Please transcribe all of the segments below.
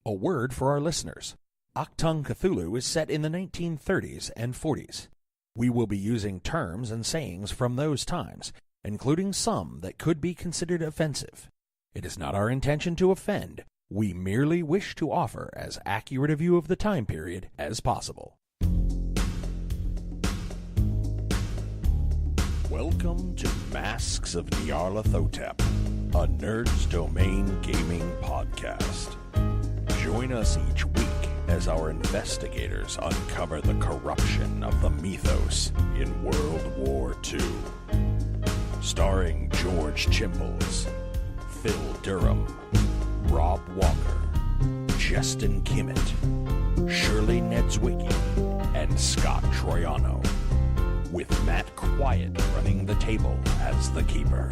A word for our listeners. Achtung Cthulhu is set in the 1930s and 40s. We will be using terms and sayings from those times, including some that could be considered offensive. It is not our intention to offend. We merely wish to offer as accurate a view of the time period as possible. Welcome to Masks of Nyarlathotep, a Nerd's Domain gaming podcast. Join us each week as our investigators uncover the corruption of the mythos in World War II. Starring George Chimbles, Phil Durham, Rob Walker, Justin Kimmett, Shirley Nedzwicki, and Scott Troiano, with Matt Quiet running the table as the keeper.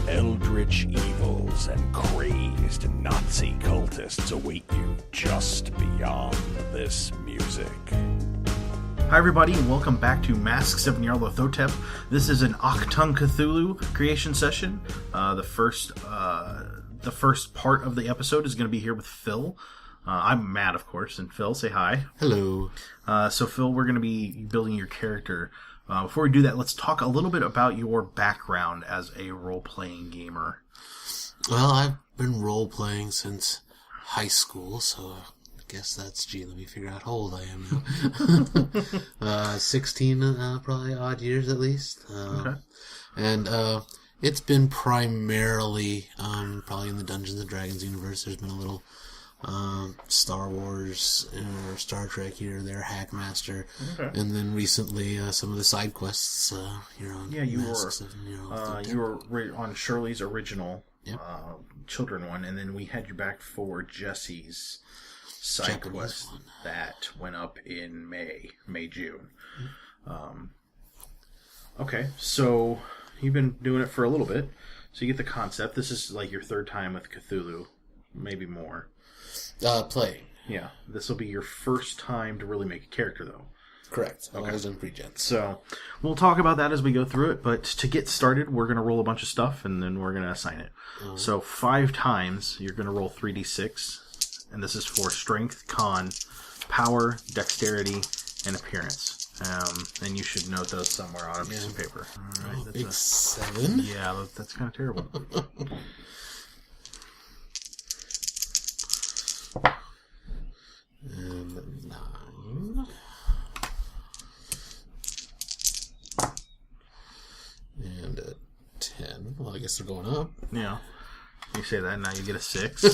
Eldritch evils and crazed Nazi cultists await you just beyond this music. Hi everybody, and welcome back to Masks of Nyarlathotep. This is an Achtung Cthulhu creation session. The first part of the episode is going to be here with Phil. I'm Matt, of course, and Phil, say hi. Hello. So Phil, we're going to be building your character. Before we do that, let's talk a little bit about your background as a role-playing gamer. Well, I've been role-playing since high school, so I guess that's, let me figure out how old I am now. 16, probably odd years at least. Okay. And it's been primarily, probably in the Dungeons & Dragons universe. There's been a little Star Wars or Star Trek here or there, Hackmaster, okay. And then recently some of the side quests here on you were on Shirley's original children one, and then we had you back for Jesse's side Japanese quest one that went up in June. Okay, so you've been doing it for a little bit, so you get the concept. This is like your third time with Cthulhu, maybe more. Playing. Yeah. This will be your first time to really make a character, though. Correct. I was in pre-gen. So, we'll talk about that as we go through it, but to get started, we're going to roll a bunch of stuff, and then we're going to assign it. So, 5 times, you're going to roll 3d6, and this is for strength, con, power, dexterity, and appearance. And you should note those somewhere on a piece of paper. All right, big 7? Yeah, that's kind of terrible. And 9. And a 10. Well, I guess they're going up. Yeah. You say that, now you get a 6.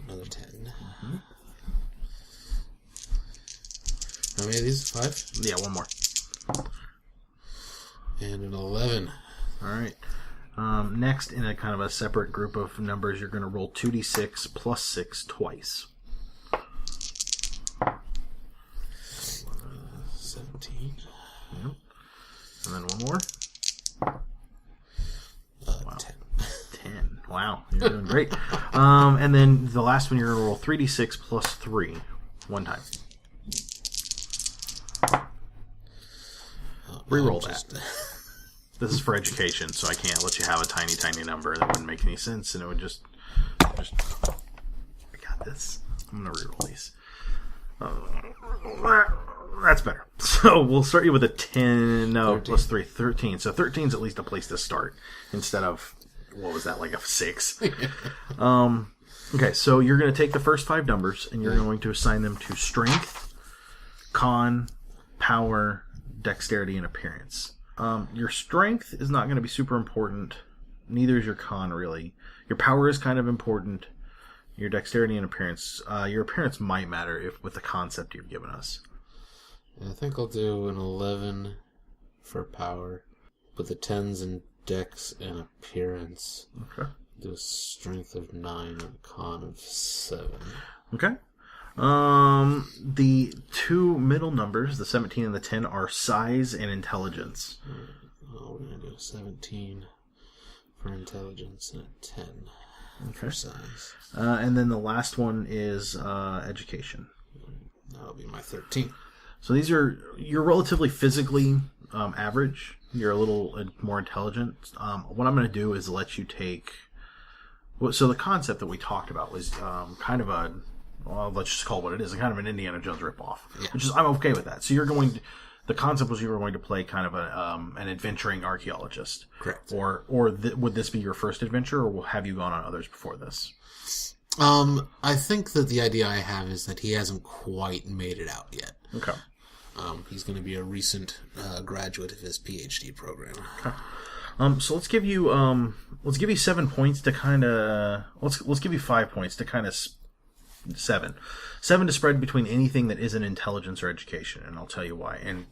Another 10. Mm-hmm. How many of these? 5? Yeah, one more. And an 11. All right. Next, in a kind of a separate group of numbers, you're going to roll 2d6 plus 6 twice. 17. Yep. And then one more. Wow. 10. 10. Wow, you're doing great. And then the last one, you're going to roll 3d6 plus 3 one time. Reroll that. This is for education, so I can't let you have a tiny, tiny number. That wouldn't make any sense, and it would just I got this. I'm going to reroll these. That's better. So we'll start you with a 10, 13. Plus 3, 13. So 13 is at least a place to start, instead of, what was that, like a 6? Okay, so you're going to take the first 5 numbers, and you're going to assign them to strength, con, power, dexterity, and appearance. Your strength is not going to be super important. Neither is your con, really. Your power is kind of important. Your dexterity and appearance. Your appearance might matter with the concept you've given us. I think I'll do an 11 for power, with the 10s and dex and appearance. Okay. Do a strength of 9 and a con of 7. Okay. The 2 middle numbers, the 17 and the 10, are size and intelligence. We're going to do 17 for intelligence and a 10 for size. And then the last one is education. That'll be my 13. So you're relatively physically average. You're a little more intelligent. What I'm going to do is let you take So the concept that we talked about was kind of a, well, let's just call it what it is, kind of an Indiana Jones ripoff. Yeah. Which is, I'm okay with that. So the concept was you were going to play kind of an adventuring archaeologist. Correct. Or would this be your first adventure, or have you gone on others before this? I think that the idea I have is that he hasn't quite made it out yet. Okay. He's going to be a recent graduate of his PhD program. Okay. So let's give you 7 points to kind of let's give you 5 points to kind of 7 to spread between anything that isn't intelligence or education, and I'll tell you why. And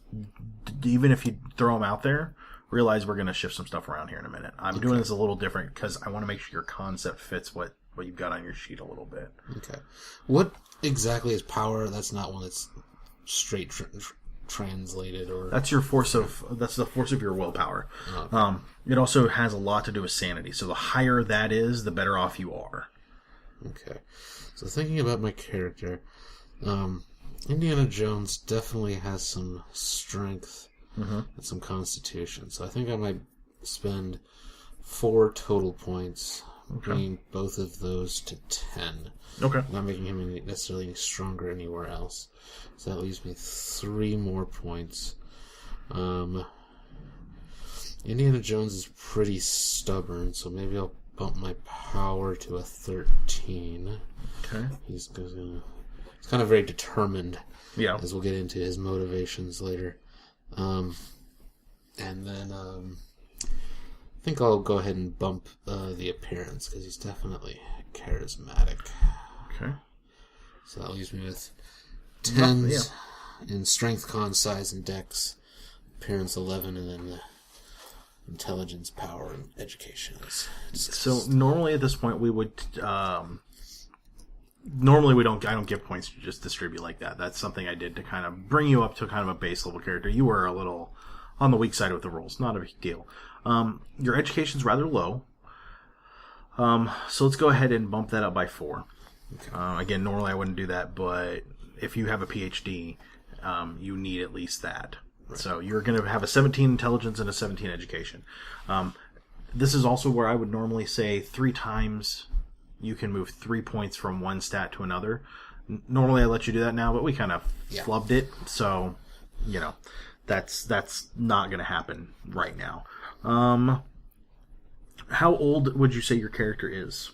even if you throw them out there, realize we're going to shift some stuff around here in a minute. I'm doing this a little different because I want to make sure your concept fits what you've got on your sheet a little bit. Okay. What exactly is power? That's not one that's straight translated, or that's the force of your willpower. Okay. It also has a lot to do with sanity. So the higher that is, the better off you are. Okay. So thinking about my character, Indiana Jones definitely has some strength and some constitution. So I think I might spend 4 total points, bringing both of those to 10. Okay. Not making him necessarily any stronger anywhere else. So that leaves me 3 more points. Indiana Jones is pretty stubborn, so maybe I'll bump my power to a 13. Okay. He's kind of very determined. Yeah. As we'll get into his motivations later. And then I think I'll go ahead and bump the appearance, because he's definitely charismatic. Okay. So that leaves me with 10s in strength, con, size, and dex. Appearance 11, and then the intelligence, power, and education is discussed. So normally at this point we would normally I don't give points to just distribute like that. That's something I did to kind of bring you up to kind of a base level character. You were a little on the weak side with the rules. Not a big deal. Your education's rather low. So let's go ahead and bump that up by 4. Okay. Again, normally I wouldn't do that, but if you have a PhD, you need at least that. Right. So you're going to have a 17 intelligence and a 17 education. This is also where I would normally say 3 times you can move 3 points from one stat to another. Normally I let you do that now, but we kind of flubbed it. So, that's not going to happen right now. How old would you say your character is?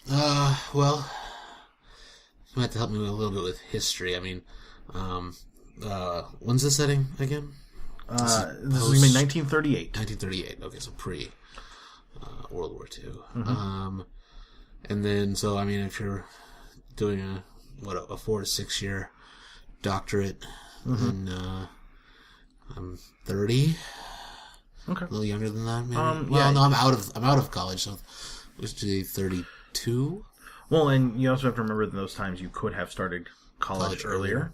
Well, you might have to help me a little bit with history. I mean, when's the setting again? This is going to be 1938. 1938. Okay, so pre World War II. Mm-hmm. And then, so I mean, if you're doing a 4 to 6 year doctorate, then I'm 30. Okay, a little younger than that, maybe. No, I'm out of college, so let's do 32. Well, and you also have to remember that those times you could have started college earlier.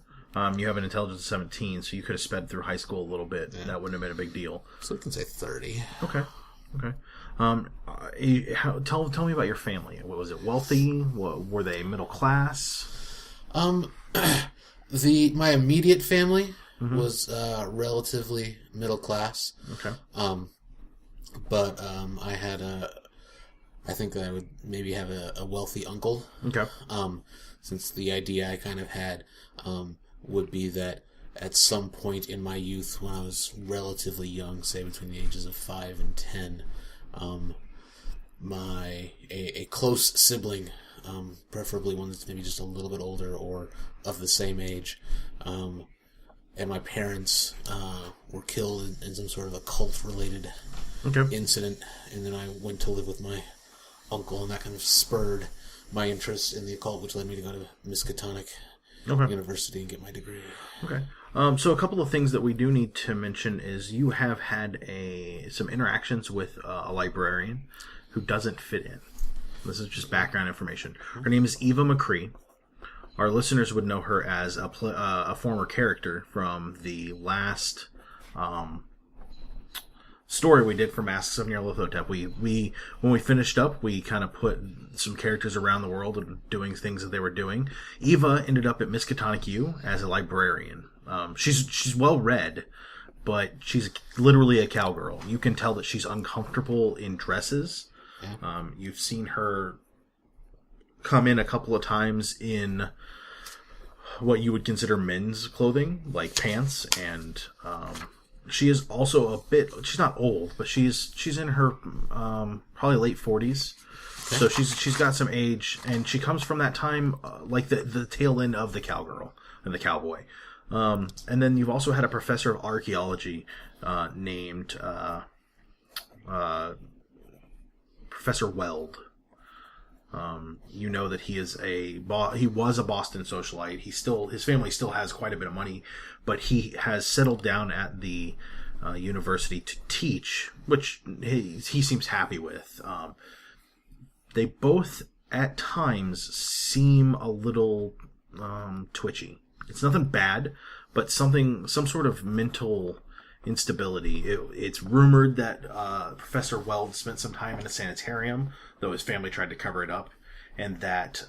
You have an intelligence of 17, so you could have sped through high school a little bit. Yeah. That wouldn't have been a big deal. So we can say 30. Okay. Tell me about your family. Was it wealthy? Were they middle class? My immediate family was relatively middle class. Okay. But I had I think that I would maybe have a wealthy uncle. Okay. Since the idea I kind of had would be that at some point in my youth, when I was relatively young, say between the ages of 5 and 10, a close sibling, preferably one that's maybe just a little bit older or of the same age, and my parents were killed in some sort of occult-related incident, and then I went to live with my uncle, and that kind of spurred my interest in the occult, which led me to go to Miskatonic University and get my degree. Okay. So a couple of things that we do need to mention is you have had some interactions with a librarian who doesn't fit in. This is just background information. Her name is Eva McCree. Our listeners would know her as a former character from the last story we did for Masks of Nyarlathotep. We when we finished up, we kind of put some characters around the world and doing things that they were doing. Eva ended up at Miskatonic U as a librarian. She's well read, but she's literally a cowgirl. You can tell that she's uncomfortable in dresses. Yeah. You've seen her come in a couple of times in what you would consider men's clothing, like pants, and she is also a bit. She's not old, but she's in her probably late 40s. Okay. So she's got some age, and she comes from that time, like the tail end of the cowgirl and the cowboy. And then you've also had a professor of archaeology named Professor Weld. You know that he is he was a Boston socialite. His family still has quite a bit of money, but he has settled down at the university to teach, which he seems happy with. They both at times seem a little twitchy. It's nothing bad, but some sort of mental instability. It's rumored that Professor Weld spent some time in a sanitarium, though his family tried to cover it up, and that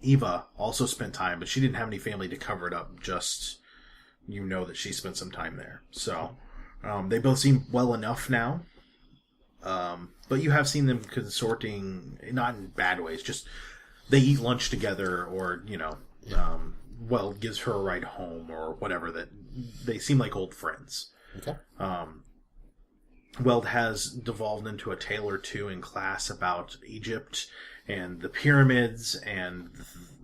Eva also spent time, but she didn't have any family to cover it up. Just that she spent some time there. So they both seem well enough now. But you have seen them consorting, not in bad ways, just they eat lunch together, or Weld gives her a ride home or whatever. That they seem like old friends. Okay. Weld has devolved into a tale or two in class about Egypt and the pyramids and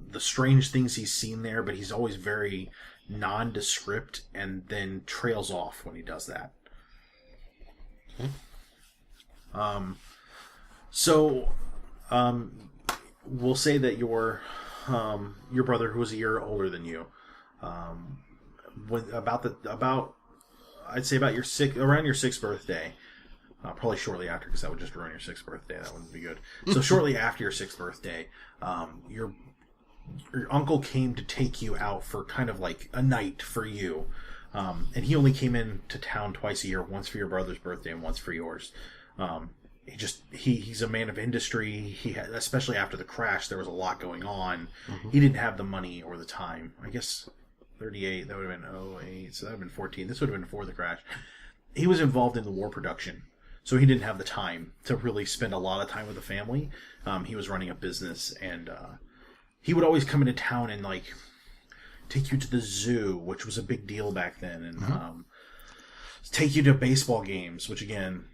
the strange things he's seen there, but he's always very nondescript and then trails off when he does that. Okay. We'll say that your brother, who was a year older than you, I'd say about around your 6th birthday, probably shortly after, because that would just ruin your 6th birthday. That wouldn't be good. So shortly after your 6th birthday, your uncle came to take you out for kind of like a night for you, and he only came into town twice a year, once for your brother's birthday and once for yours. He's a man of industry. Especially after the crash, there was a lot going on. Mm-hmm. He didn't have the money or the time. I guess 38, that would have been 08, so that would have been 14. This would have been before the crash. He was involved in the war production, so he didn't have the time to really spend a lot of time with the family. He was running a business, and he would always come into town and like take you to the zoo, which was a big deal back then, and take you to baseball games, which again,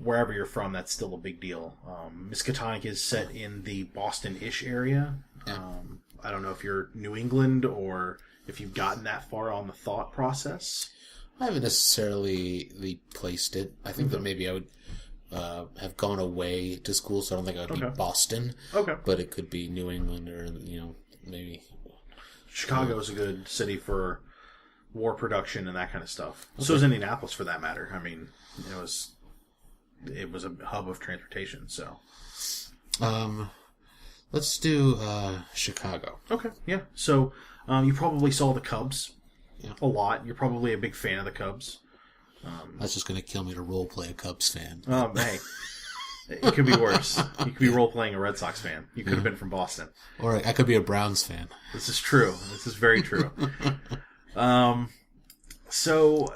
wherever you're from, that's still a big deal. Miskatonic is set in the Boston-ish area. I don't know if you're New England or if you've gotten that far on the thought process. I haven't necessarily placed it. I think that maybe I would have gone away to school, so I don't think I would be Boston. Okay. But it could be New England or, maybe... Chicago is a good city for war production and that kind of stuff. Okay. So is Indianapolis, for that matter. I mean, it was a hub of transportation, so... Let's do Chicago. Okay, yeah. So you probably saw the Cubs a lot. You're probably a big fan of the Cubs. That's just going to kill me to role play a Cubs fan. Hey, it could be worse. You could be role playing a Red Sox fan. You could have been from Boston, or I could be a Browns fan. This is true. This is very true. So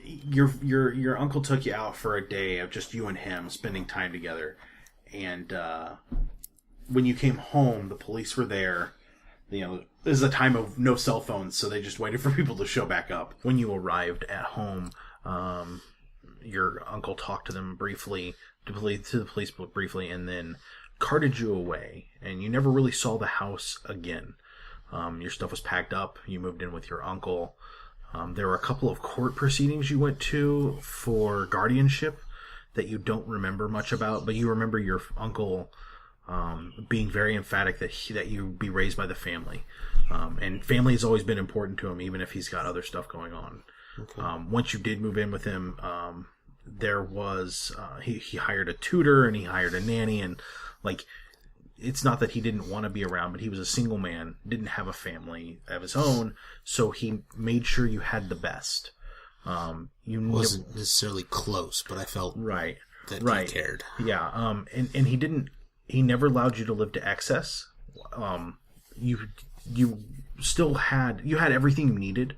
your uncle took you out for a day of just you and him spending time together, and when you came home, the police were there. This is a time of no cell phones, so they just waited for people to show back up. When you arrived at home, your uncle talked to them briefly, to the police briefly, and then carted you away. And you never really saw the house again. Your stuff was packed up. You moved in with your uncle. There were a couple of court proceedings you went to for guardianship that you don't remember much about, but you remember your uncle being very emphatic that you be raised by the family. And family has always been important to him, even if he's got other stuff going on. Okay. Once you did move in with him, there was he hired a tutor and he hired a nanny, and it's not that he didn't want to be around, but he was a single man, didn't have a family of his own, so he made sure you had the best. You wasn't necessarily close, but I felt that he cared. Yeah, and he never allowed you to live to excess. You still had everything you needed,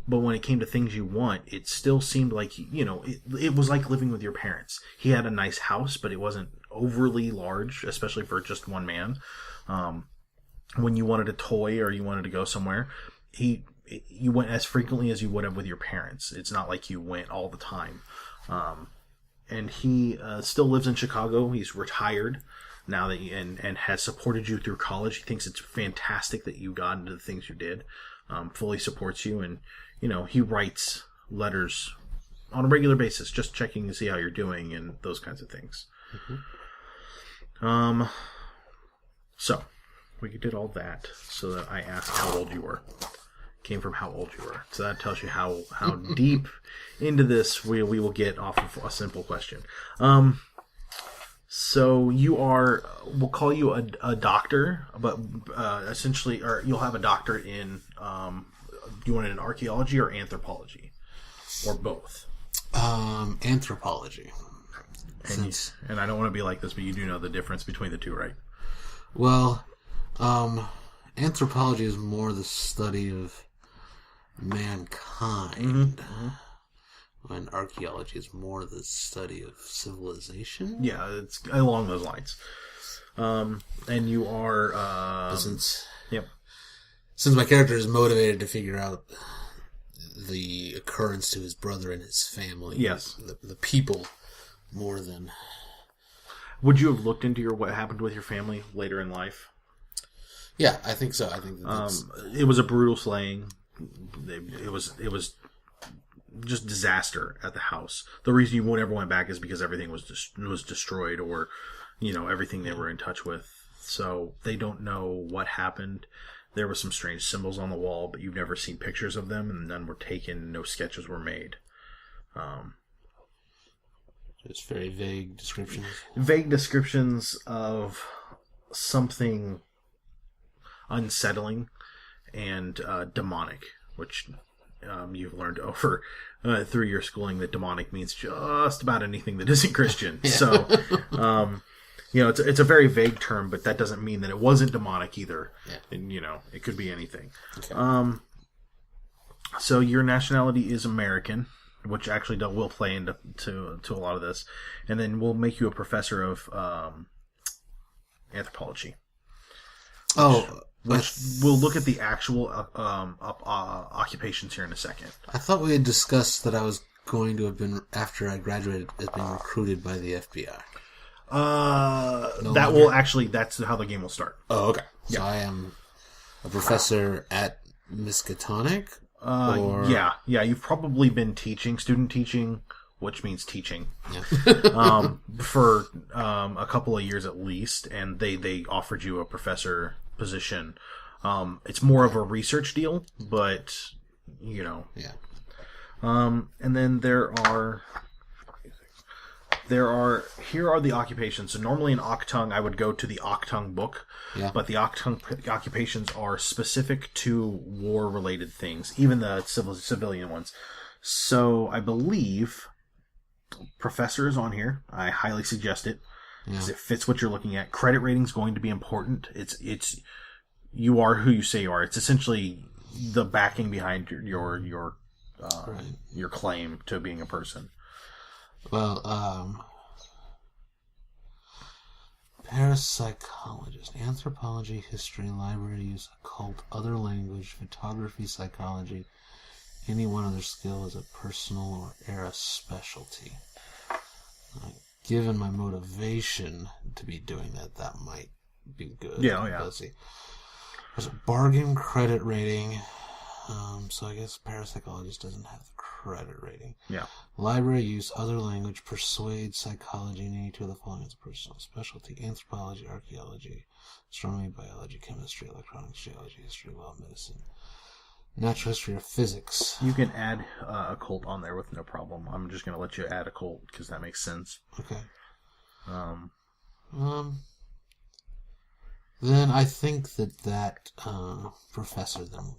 but when it came to things you want, it still seemed like it was like living with your parents. He had a nice house, but it wasn't overly large, especially for just one man. When you wanted a toy or you wanted to go somewhere, you went as frequently as you would have with your parents. It's not like you went all the time. And he still lives in Chicago. He's retired now that and has supported you through college. He thinks it's fantastic that you got into the things you did. Fully supports you, and he writes letters on a regular basis, just checking to see how you're doing and those kinds of things. Mm-hmm. So we did all that so that I asked how old you were. Came from how old you were. So that tells you how deep into this we will get off of a simple question. So you are, we'll call you a doctor, but essentially, or you'll have a doctorate in, do you want it in archaeology or anthropology? Or both? Anthropology. And I don't want to be like this, but you do know the difference between the two, right? Well, anthropology is more the study of mankind, when archaeology is more the study of civilization. Yeah, it's along those lines. And you are... since my character is motivated to figure out the occurrence to his brother and his family, yes, the people, more than... Would you have looked into what happened with your family later in life? Yeah, I think so. I think that's... it was a brutal slaying. It was just disaster at the house. The reason you never went back is because everything was destroyed, or everything they were in touch with. So they don't know what happened. There were some strange symbols on the wall, but you've never seen pictures of them, and none were taken. No sketches were made. Just very vague descriptions. Vague descriptions of something unsettling and demonic, which you've learned over through your schooling that demonic means just about anything that isn't Christian. Yeah. So, it's a very vague term, but that doesn't mean that it wasn't demonic either. Yeah. And, it could be anything. Okay. So your nationality is American, which actually will play into a lot of this, and then we'll make you a professor of anthropology. Which we'll look at the actual occupations here in a second. I thought we had discussed that I was going to have been, after I graduated, as being recruited by the FBI. That's how the game will start. Oh, okay. Yeah. So I am a professor at Miskatonic? Yeah. You've probably been student teaching, which means teaching, for a couple of years at least, and they offered you a professor position. It's more of a research deal, but Yeah. And then here are the occupations. So normally in Octung, I would go to the Octung book, but the Octung occupations are specific to war-related things, even the civilian ones. So I believe professor is on here. I highly suggest it because it fits what you're looking at. Credit rating is going to be important. It's you are who you say you are. It's essentially the backing behind your claim to being a person. Well, parapsychologist, anthropology, history, library use, occult, other language, photography, psychology, any one other skill is a personal or era specialty. Given my motivation to be doing that might be good. Yeah. Let's see. There's a bargain credit rating. So I guess parapsychologist doesn't have the credit rating. Yeah. Library use, other language, persuade, psychology, any two of the following is a personal specialty. Anthropology, archaeology, astronomy, biology, chemistry, electronics, geology, history, law, medicine, natural history, or physics. You can add occult on there with no problem. I'm just going to let you add occult because that makes sense. Okay. Then I think that professor then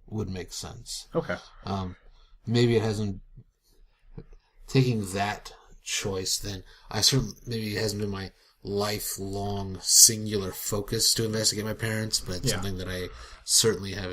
would make sense. Okay. Maybe it hasn't... Taking that choice, then maybe it hasn't been my lifelong singular focus to investigate my parents, but it's something that I certainly have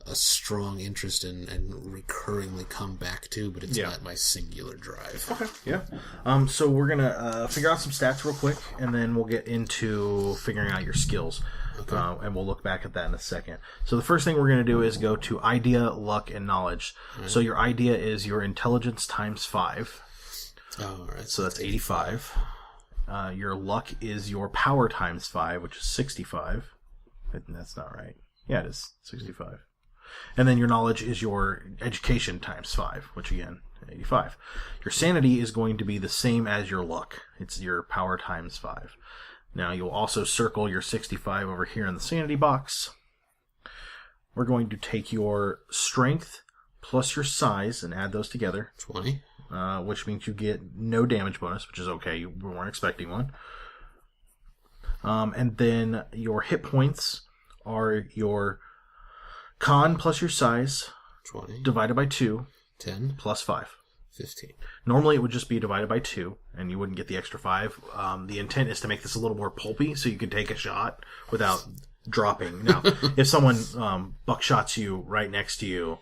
a strong interest in and recurringly come back to, but it's not my singular drive. Okay, yeah. So we're going to figure out some stats real quick, and then we'll get into figuring out your skills. Okay. And we'll look back at that in a second. So the first thing we're going to do is go to idea, luck, and knowledge. Right. So your idea is your intelligence times 5. Oh, all right. So that's 85. Your luck is your power times 5, which is 65. That's not right. Yeah, it is 65. And then your knowledge is your education times 5, which again, 85. Your sanity is going to be the same as your luck. It's your power times 5. Now you'll also circle your 65 over here in the sanity box. We're going to take your strength plus your size and add those together. 20. Which means you get no damage bonus, which is okay. We weren't expecting one. And then your hit points are your con plus your size 20 divided by 2 10 plus 5. 15. Normally it would just be divided by 2, and you wouldn't get the extra 5. The intent is to make this a little more pulpy, so you can take a shot without dropping. Now, if someone buckshots you right next to you,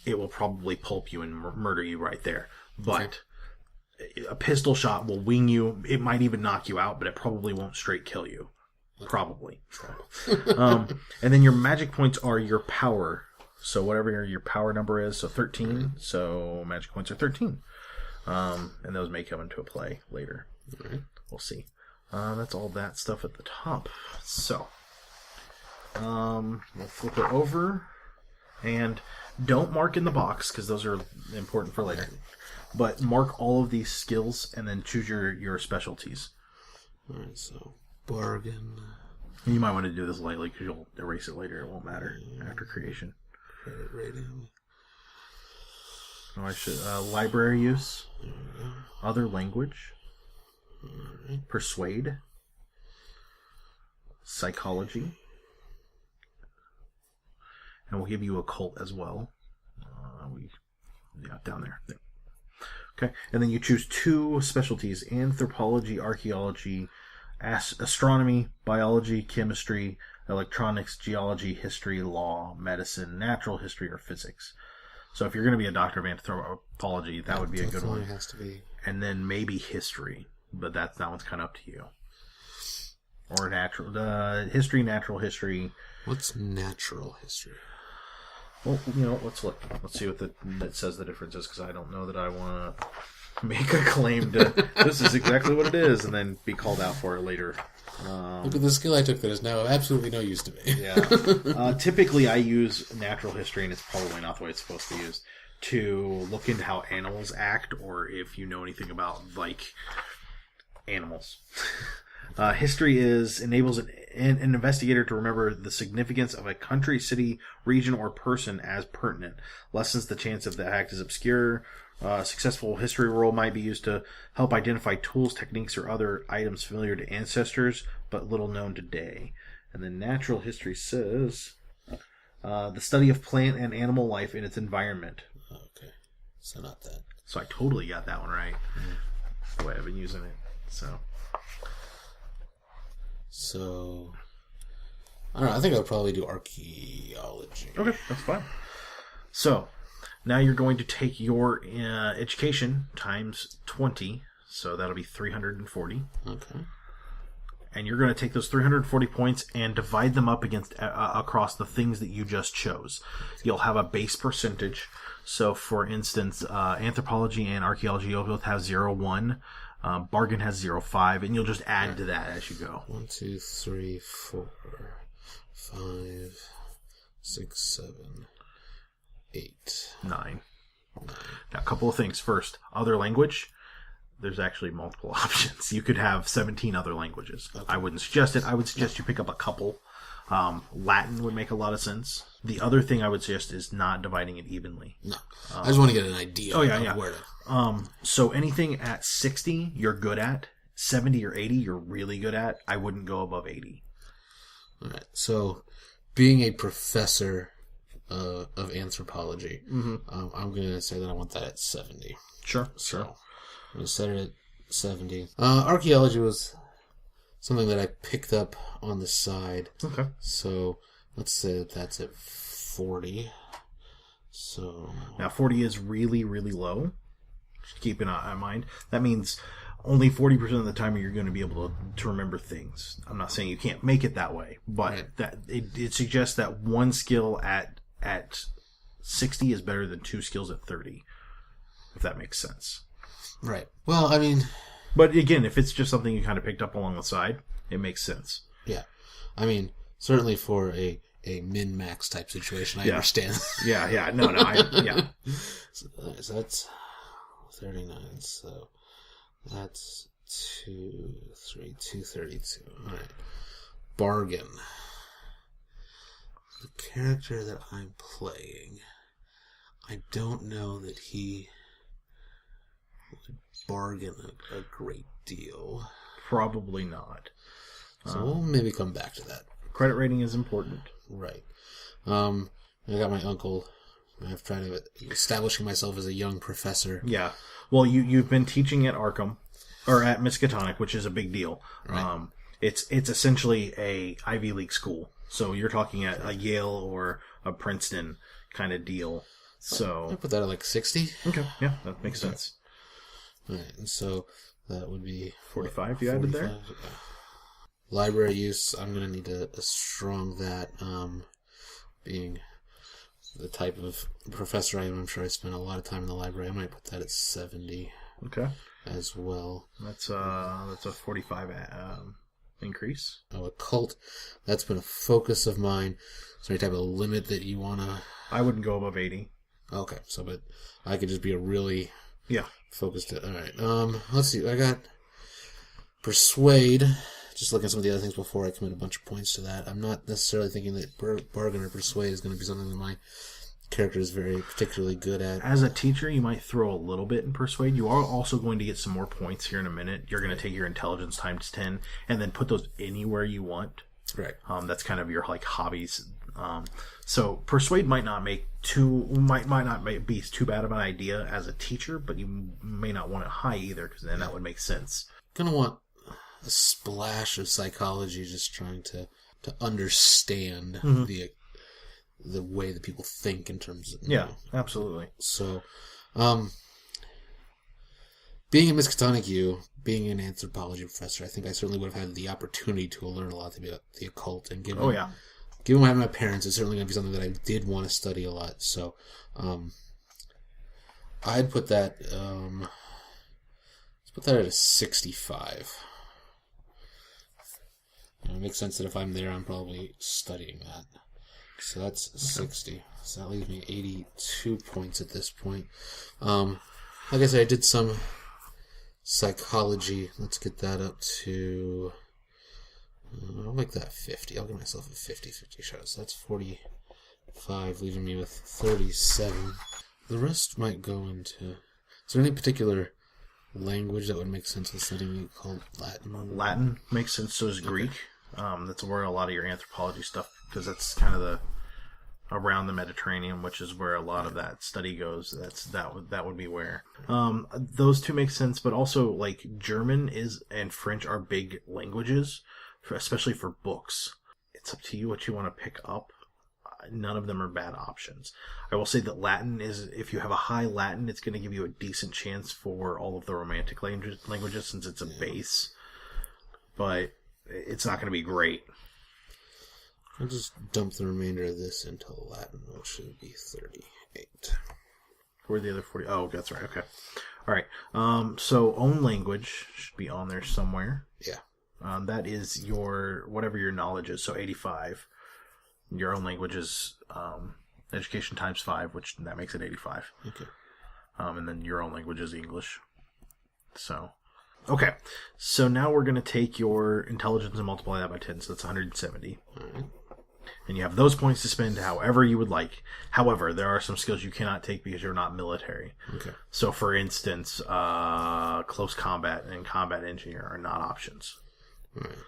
it will probably pulp you and murder you right there. But a pistol shot will wing you. It might even knock you out, but it probably won't straight kill you. Probably. And then your magic points are your power. So whatever your power number is, so 13. So magic points are 13. And those may come into play later. We'll see. That's all that stuff at the top. So we'll flip it over. And don't mark in the box, because those are important for later. But mark all of these skills and then choose your specialties. Alright, so bargain. You might want to do this lightly because you'll erase it later. It won't matter after creation. Credit rating. Oh, I should. Library use. Other language. Right. Persuade. Psychology. And we'll give you occult as well. Down there. Okay, and then you choose 2 specialties: anthropology, archaeology, astronomy, biology, chemistry, electronics, geology, history, law, medicine, natural history, or physics. So if you're going to be a doctor of anthropology, that would be a good one. Has to be. And then maybe history, but that one's kind of up to you. Or natural history, natural history. What's natural history? Well, let's look. Let's see what that says the difference is, because I don't know that I want to make a claim to this is exactly what it is and then be called out for it later. Look at the skill I took that is now of absolutely no use to me. Yeah. Typically I use natural history, and it's probably not the way it's supposed to be used, to look into how animals act, or if you know anything about, animals. History enables an investigator to remember the significance of a country, city, region, or person as pertinent. Lessens the chance of the act is obscure. Successful history roll might be used to help identify tools, techniques, or other items familiar to ancestors, but little known today. And then natural history says the study of plant and animal life in its environment. Okay, so not that. So I totally got that one right. That's the way I've been using it. So, I don't know. I think I'll probably do archaeology. Okay, that's fine. So, now you're going to take your education times 20. So, that'll be 340. Okay. And you're going to take those 340 points and divide them up across the things that you just chose. You'll have a base percentage. So, for instance, anthropology and archaeology, you'll both have 0.1. Bargain has 0.5, and you'll just add to that as you go. 1, 2, 3, 4, 5, 6, 7, 8, 9. Now, a couple of things. First, other language. There's actually multiple options. You could have 17 other languages. Okay. I wouldn't suggest it. I would suggest you pick up a couple. Latin would make a lot of sense. The other thing I would suggest is not dividing it evenly. No. I just want to get an idea of where to... So anything at 60, you're good at. 70 or 80, you're really good at. I wouldn't go above 80. All right. So, being a professor of anthropology, I'm going to say that I want that at 70. Sure. So, I'm going to set it at 70. Archaeology was something that I picked up on the side. Okay. So, Let's say that's at 40. So now 40 is really, really low. Just keep it in mind. That means only 40% of the time you're going to be able to remember things. I'm not saying you can't make it that way, but that it suggests that one skill at 60 is better than 2 skills at 30, if that makes sense. Right. Well, I mean... But again, if it's just something you kind of picked up along the side, it makes sense. Yeah. I mean, certainly for a min-max type situation, I understand. Yeah. No. So that's 39, so that's 232. All right. Bargain. The character that I'm playing, I don't know that he would bargain a great deal. Probably not. So we'll maybe come back to that. Credit rating is important. Right. I got my uncle. I've tried to establishing myself as a young professor. Yeah. Well, you've been teaching at Arkham, or at Miskatonic, which is a big deal. Right. It's essentially a Ivy League school. So you're talking at a Yale or a Princeton kind of deal. So I put that at like 60. Okay. Yeah, that makes sense. All right. And so that would be 45 you added there? Yeah. Library use, I'm going to need to strong that. Being the type of professor I am, I'm sure I spent a lot of time in the library. I might put that at 70. Okay. As well. That's a 45 increase. Oh, occult. That's been a focus of mine. Is there any type of limit that you want to... I wouldn't go above 80. Okay, so but I could just be a really focused... All right. Let's see. I got Persuade. Just looking at some of the other things before I commit a bunch of points to that. I'm not necessarily thinking that Bargain or Persuade is going to be something that my character is very particularly good at. As a teacher, you might throw a little bit in Persuade. You are also going to get some more points here in a minute. You're going to take your intelligence times 10 and then put those anywhere you want. Right. That's kind of your like hobbies. So Persuade might not be too bad of an idea as a teacher, but you may not want it high either, because then that would make sense. Gonna want a splash of psychology, just trying to understand the way that people think in terms of... Absolutely. So, being in Miskatonic U, being an anthropology professor, I think I certainly would have had the opportunity to learn a lot about the occult. And given my having my parents, it's certainly going to be something that I did want to study a lot. So, I'd put that... let's put that at a 65. It makes sense that if I'm there, I'm probably studying that. So that's 60. So that leaves me 82 points at this point. Like I said, I did some psychology. Let's get that up to... I'll make that 50. I'll give myself a 50 shows. So that's 45, leaving me with 37. The rest might go into... Is there any particular language that would make sense with studying called Latin? Latin makes sense, so does Greek. That's where a lot of your anthropology stuff, because that's kind of around the Mediterranean, which is where a lot of that study goes. That would be where. Those two make sense, but also like German and French are big languages, especially for books. It's up to you what you want to pick up. None of them are bad options. I will say that Latin is, if you have a high Latin, it's going to give you a decent chance for all of the Romantic languages since it's a base. But it's not going to be great. I'll just dump the remainder of this into Latin, which should be 38. Where are the other 40? Oh, that's right. Okay. All right. So own language should be on there somewhere. Yeah. That is whatever your knowledge is. So 85. Your own language is education times 5, which that makes it 85. Okay. And then your own language is English. So, okay. So now we're going to take your intelligence and multiply that by 10. So that's 170. All right. And you have those points to spend however you would like. However, there are some skills you cannot take because you're not military. Okay. So, for instance, close combat and combat engineer are not options. All right.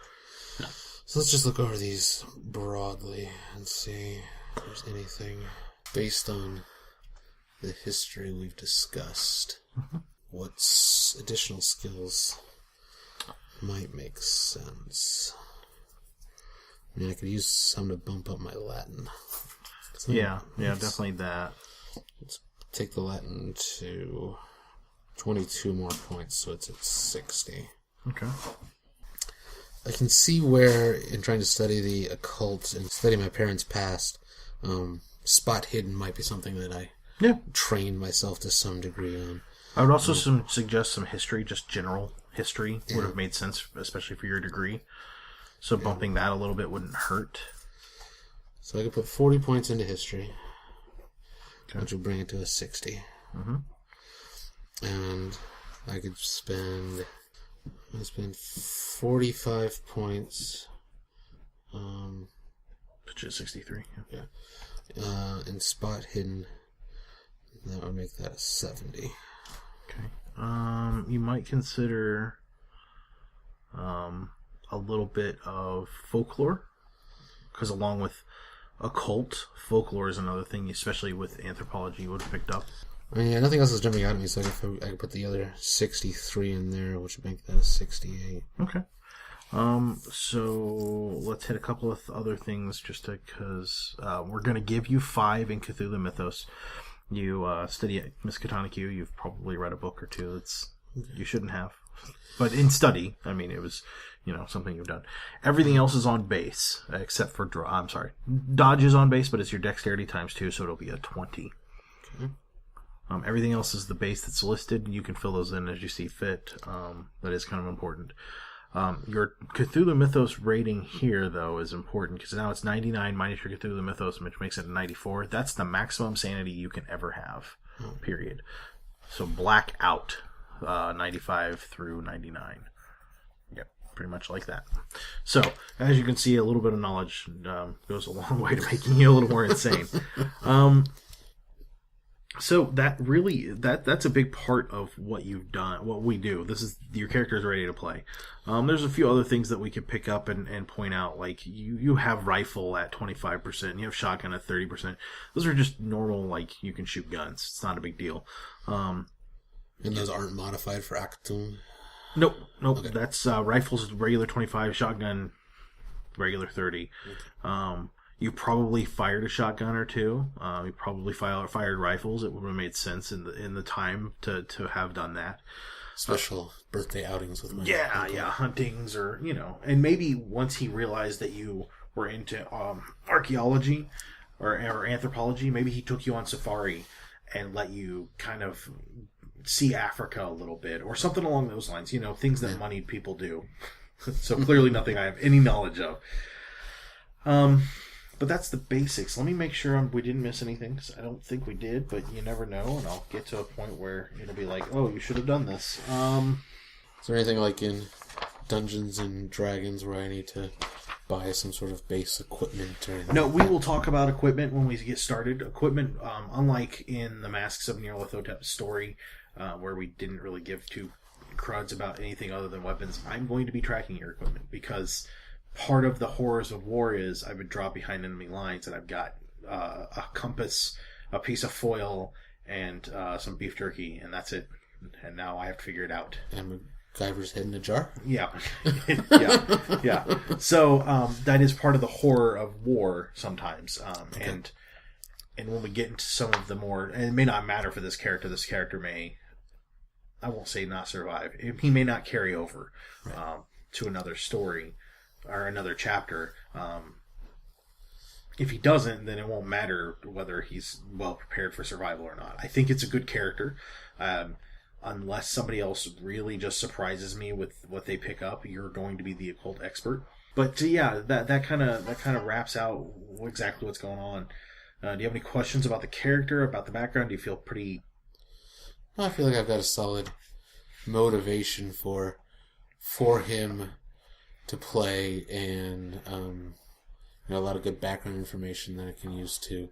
So let's just look over these broadly and see if there's anything based on the history we've discussed. What additional skills might make sense? I mean, I could use some to bump up my Latin. So Yeah, definitely that. Let's take the Latin to 22 more points, so it's at 60. Okay. I can see where, in trying to study the occult and study my parents' past, spot hidden might be something that I trained myself to some degree on. I would also suggest some history, just general history would have made sense, especially for your degree. So bumping that a little bit wouldn't hurt. So I could put 40 points into history, which would bring it to a 60. Mm-hmm. And I could spend 45 points. Put you at 63. Yeah. In spot hidden, that would make that a 70. Okay. You might consider a little bit of folklore, because along with occult, folklore is another thing, especially with anthropology, you would have picked up. I mean, nothing else is jumping out at me, so I could put the other 63 in there, which would make that a 68. Okay. So let's hit a couple of other things, just because we're going to give you 5 in Cthulhu Mythos. You study at Miskatonic U, you've probably read a book or two. You shouldn't have. But in study, I mean, it was, something you've done. Everything else is on base, except for dodge is on base, but it's your dexterity times 2, so it'll be a 20. Okay. Everything else is the base that's listed. You can fill those in as you see fit. That is kind of important. Your Cthulhu Mythos rating here, though, is important, because now it's 99 minus your Cthulhu Mythos, which makes it a 94. That's the maximum sanity you can ever have, period. So black out, 95 through 99. Yep, pretty much like that. So, as you can see, a little bit of knowledge goes a long way to making you a little more insane. So that really, that's a big part of what you've done, what we do. This is, your character is ready to play. There's a few other things that we could pick up and point out, like you have rifle at 25%, you have shotgun at 30%. Those are just normal, like, you can shoot guns. It's not a big deal. And those aren't modified for Actum? Nope. Okay. That's rifles regular 25, shotgun regular 30. Okay. You probably fired a shotgun or two. You probably fired rifles. It would have made sense in the time to have done that. Special birthday outings with my huntings, or and maybe once he realized that you were into archaeology or anthropology, maybe he took you on safari and let you kind of see Africa a little bit, or something along those lines. Things that moneyed people do. So clearly nothing I have any knowledge of. But that's the basics. Let me make sure we didn't miss anything, because I don't think we did, but you never know, and I'll get to a point where it'll be like, oh, you should have done this. Is there anything like in Dungeons and Dragons where I need to buy some sort of base equipment? Or No, we will talk about equipment when we get started. Equipment, unlike in the Masks of Nyarlathotep story, where we didn't really give two cruds about anything other than weapons, I'm going to be tracking your equipment, because part of the horrors of war is I would drop behind enemy lines and I've got a compass, a piece of foil, and some beef jerky, and that's it. And now I have to figure it out. And MacGyver's head in a jar? Yeah. yeah. So that is part of the horror of war sometimes. Okay. And when we get into some of the more, and it may not matter for this character may, I won't say not survive. He may not carry over to another story or another chapter. If he doesn't, then it won't matter whether he's well prepared for survival or not. I think it's a good character. Unless somebody else really just surprises me with what they pick up, you're going to be the occult expert. But yeah, that kind of wraps out exactly what's going on. Do you have any questions about the character, about the background? Do you feel pretty... I feel like I've got a solid motivation for him to play, and a lot of good background information that I can use to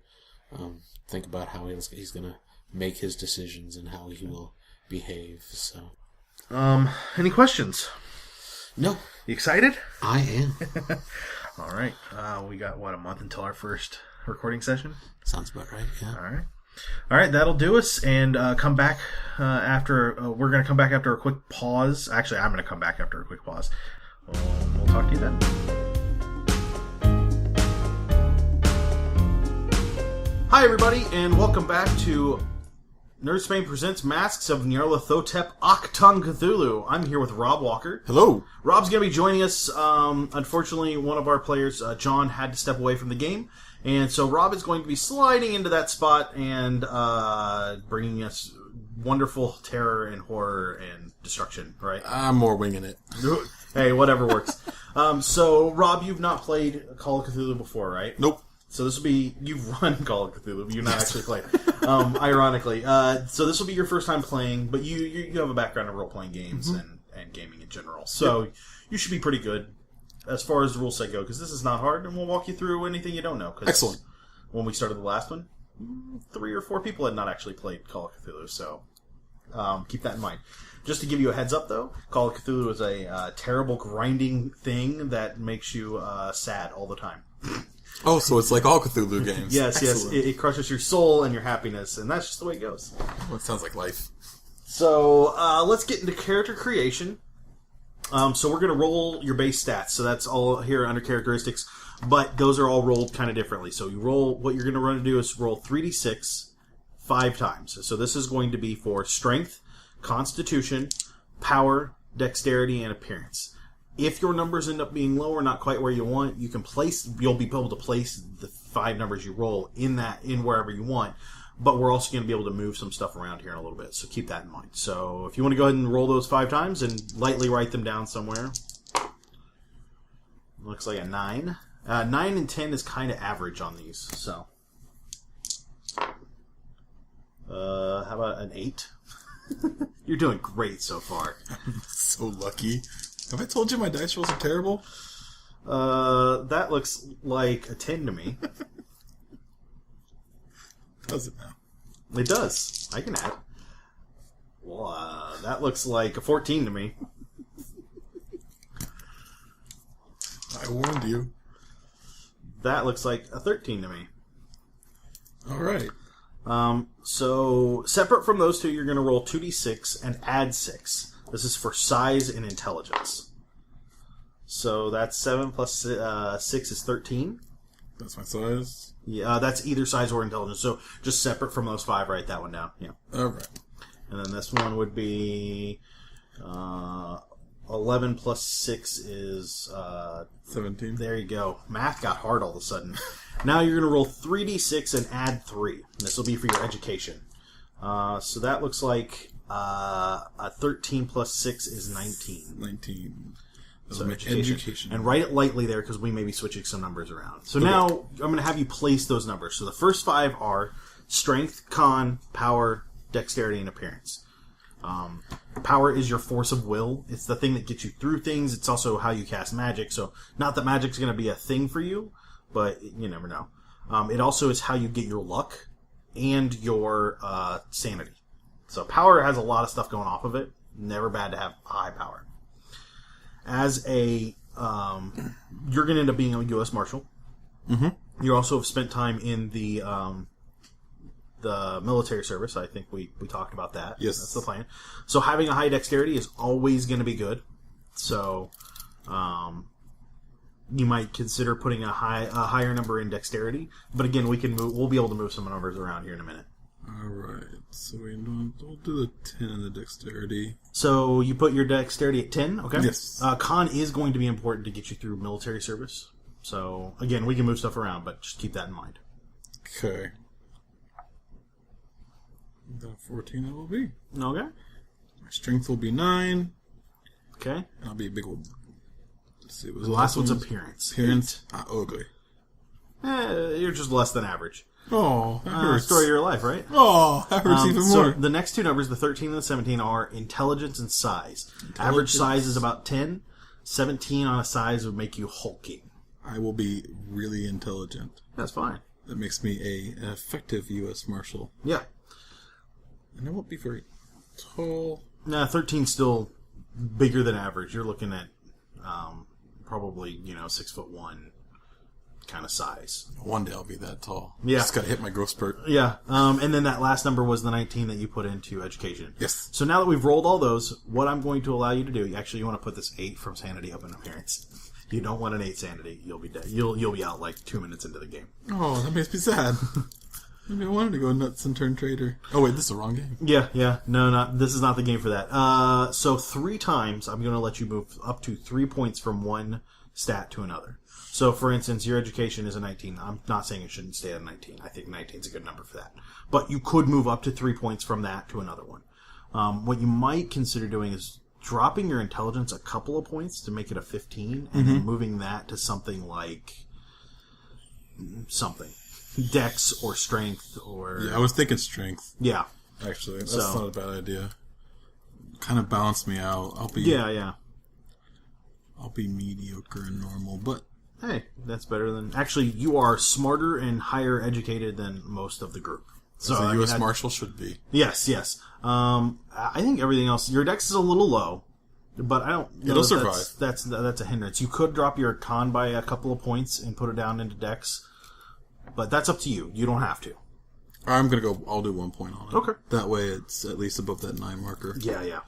think about how he's going to make his decisions and how he will behave. So, any questions? No. You excited? I am. All right. We got a month until our first recording session. Sounds about right. Yeah. All right. That'll do us. And come back after. We're going to come back after a quick pause. Actually, I'm going to come back after a quick pause. We'll talk to you then. Hi, everybody, and welcome back to Nerd Spain Presents Masks of Nyarlathotep Achtung Cthulhu. I'm here with Rob Walker. Hello. Rob's going to be joining us. Unfortunately, one of our players, John, had to step away from the game, and so Rob is going to be sliding into that spot and bringing us wonderful terror and horror and destruction, right? I'm more winging it. Hey, whatever works. So, Rob, you've not played Call of Cthulhu before, right? Nope. So this will be, you've run Call of Cthulhu, but you've not actually played. Ironically. So this will be your first time playing, but you have a background in role-playing games and gaming in general. So you should be pretty good as far as the rule set go, because this is not hard, and we'll walk you through anything you don't know. Excellent. When we started the last one, 3 or 4 people had not actually played Call of Cthulhu, so keep that in mind. Just to give you a heads up, though, Call of Cthulhu is a terrible grinding thing that makes you sad all the time. Oh, so it's like all Cthulhu games. Yes, Excellent. yes. It crushes your soul and your happiness, and that's just the way it goes. Well, it sounds like life. So, let's get into character creation. So we're going to roll your base stats. So that's all here under characteristics, but those are all rolled kind of differently. So you roll, what you're going to do is roll 3d6 5 times. So this is going to be for strength, constitution, power, dexterity, and appearance. If your numbers end up being low or not quite where you want, you'll be able to place the 5 numbers you roll in wherever you want. But we're also going to be able to move some stuff around here in a little bit, so keep that in mind. So if you want to go ahead and roll those 5 times and lightly write them down somewhere. Looks like a 9. 9 and 10 is kind of average on these, so. How about an 8? You're doing great so far. I'm so lucky. Have I told you my dice rolls are terrible? That looks like a 10 to me. Does it now? It does. I can add. Well, that looks like a 14 to me. I warned you. That looks like a 13 to me. All right. So, separate from those two, you're going to roll 2d6 and add 6. This is for size and intelligence. So that's 7 plus 6 is 13. That's my size. Yeah, that's either size or intelligence. So just separate from those 5, write that one down. Yeah. All right. And then this one would be 11 plus 6 is 17. There you go. Math got hard all of a sudden. Now you're going to roll 3d6 and add 3. This will be for your education. So that looks like a 13 plus 6 is 19. 19. So education. And write it lightly there because we may be switching some numbers around. So now I'm going to have you place those numbers. So the first 5 are strength, con, power, dexterity, and appearance. Power is your force of will. It's the thing that gets you through things. It's also how you cast magic. So not that magic's going to be a thing for you, but you never know. It also is how you get your luck and your sanity. So power has a lot of stuff going off of it. Never bad to have high power. As a, you're going to end up being a U.S. Marshal. Mm-hmm. You also have spent time in the military service. I think we talked about that. Yes. That's the plan. So having a high dexterity is always going to be good. So, you might consider putting a higher number in dexterity. But again, we'll be able to move some numbers around here in a minute. Alright, so we'll do the 10 in the dexterity. So you put your dexterity at 10, okay? Yes. Con is going to be important to get you through military service. So, again, we can move stuff around, but just keep that in mind. Okay. The 14 it will be. Okay. My strength will be 9. Okay. And I'll be a big old... Let's see, The last one's appearance. Appearance? Ugly. You're just less than average. Oh, that hurts. Story of your life, right? Oh, that hurts even more. So the next 2 numbers, the 13 and the 17, are intelligence and size. Average size is about 10. 17 on a size would make you hulking. I will be really intelligent. That's fine. That makes me an effective U.S. Marshal. Yeah. And I won't be very tall. Nah, 13's still bigger than average. You're looking at probably, 6'1" kind of size. One day I'll be that tall. Yeah. Just gotta hit my growth spurt. Yeah. And then that last number was the 19 that you put into education. Yes. So now that we've rolled all those, what I'm going to allow you to do, actually you want to put this 8 from sanity up in appearance. You don't want an 8 sanity. You'll be dead. You'll be out like 2 minutes into the game. Oh, that makes me sad. Maybe I wanted to go nuts and turn traitor. Oh wait, this is the wrong game. Yeah. No, this is not the game for that. So 3 times, I'm going to let you move up to 3 points from one stat to another. So, for instance, your education is a 19. I'm not saying it shouldn't stay at a 19. I think 19 is a good number for that. But you could move up to 3 points from that to another one. What you might consider doing is dropping your intelligence a couple of points to make it a 15, and then moving that to something like Dex or strength or... Yeah, I was thinking strength. Yeah. Actually, that's not a bad idea. Kind of balance me out. I'll be mediocre and normal, but... Hey, that's better than... Actually, you are smarter and higher educated than most of the group. So a U.S. Marshal should be. Yes. I think everything else... Your Dex is a little low, but I don't know... It'll survive. That's a hindrance. You could drop your con by a couple of points and put it down into Dex, but that's up to you. You don't have to. I'm going to go... I'll do 1 point on it. Okay. That way it's at least above that 9 marker. Yeah.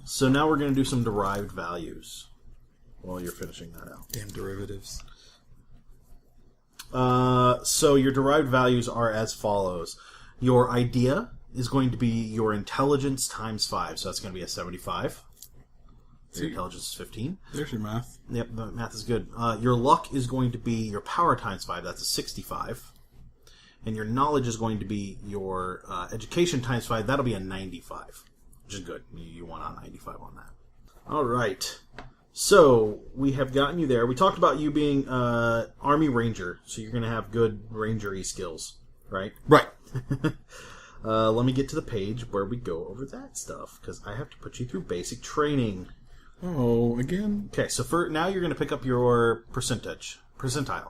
So now we're going to do some derived values while you're finishing that out. Damn derivatives. So your derived values are as follows. Your idea is going to be your intelligence times 5, so that's going to be a 75. Your intelligence is 15. There's your math. Yep, the math is good. Your luck is going to be your power times 5, that's a 65. And your knowledge is going to be your education times 5, that'll be a 95. Which is good. You want a 95 on that. Alright. So, we have gotten you there. We talked about you being Army Ranger, so you're going to have good Ranger-y skills, right? Right. Let me get to the page where we go over that stuff, because I have to put you through basic training. Oh, again? Okay, so for now you're going to pick up your percentile.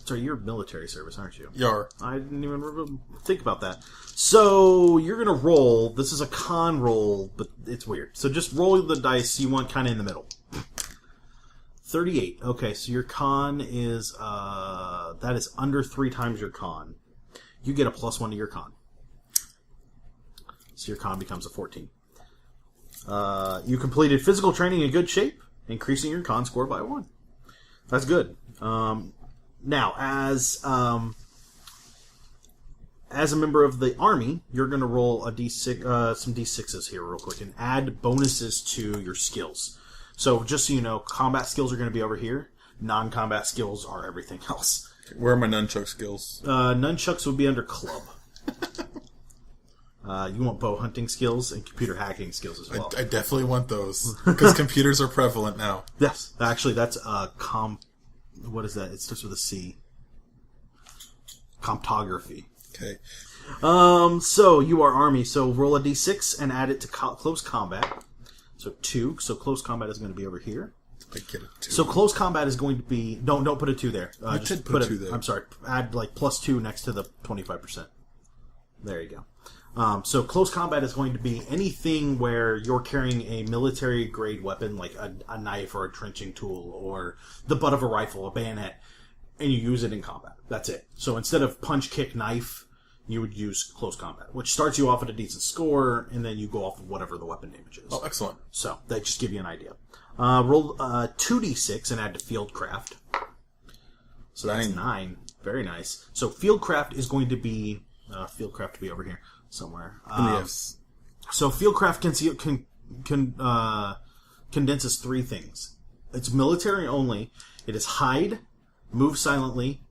Sorry, you're military service, aren't you? Yar. I didn't even think about that. So, you're going to roll. This is a con roll, but it's weird. So just roll the dice you want kind of in the middle. 38. Okay, so your con is, that is under 3 times your con. You get a +1 to your con. So your con becomes a 14. You completed physical training in good shape, increasing your con score by 1. That's good. Now, as a member of the Army, you're going to roll a D6, some D6s here real quick and add bonuses to your skills. So, just so you know, combat skills are going to be over here. Non-combat skills are everything else. Where are my nunchuck skills? Nunchucks would be under club. You want bow hunting skills and computer hacking skills as well. I definitely want those. Because computers are prevalent now. Yes. Actually, that's what is that? It starts with a C. Comptography. Okay. So, you are Army. So, roll a D6 and add it to close combat. So 2. So close combat is going to be over here. I get a 2. So close combat is going to be... Don't put a 2 there. I just did put a 2 there. I'm sorry. Add like +2 next to the 25%. There you go. So close combat is going to be anything where you're carrying a military-grade weapon, like a knife or a trenching tool, or the butt of a rifle, a bayonet, and you use it in combat. That's it. So instead of punch, kick, knife, you would use close combat, which starts you off at a decent score, and then you go off of whatever the weapon damage is. Oh, excellent. So, that just give you an idea. Roll 2d6 and add to Fieldcraft. So that's 9. Very nice. So, Fieldcraft is going to be... Fieldcraft to be over here somewhere. Yes. So, Fieldcraft condenses 3 things. It's military only. It is hide, move silently,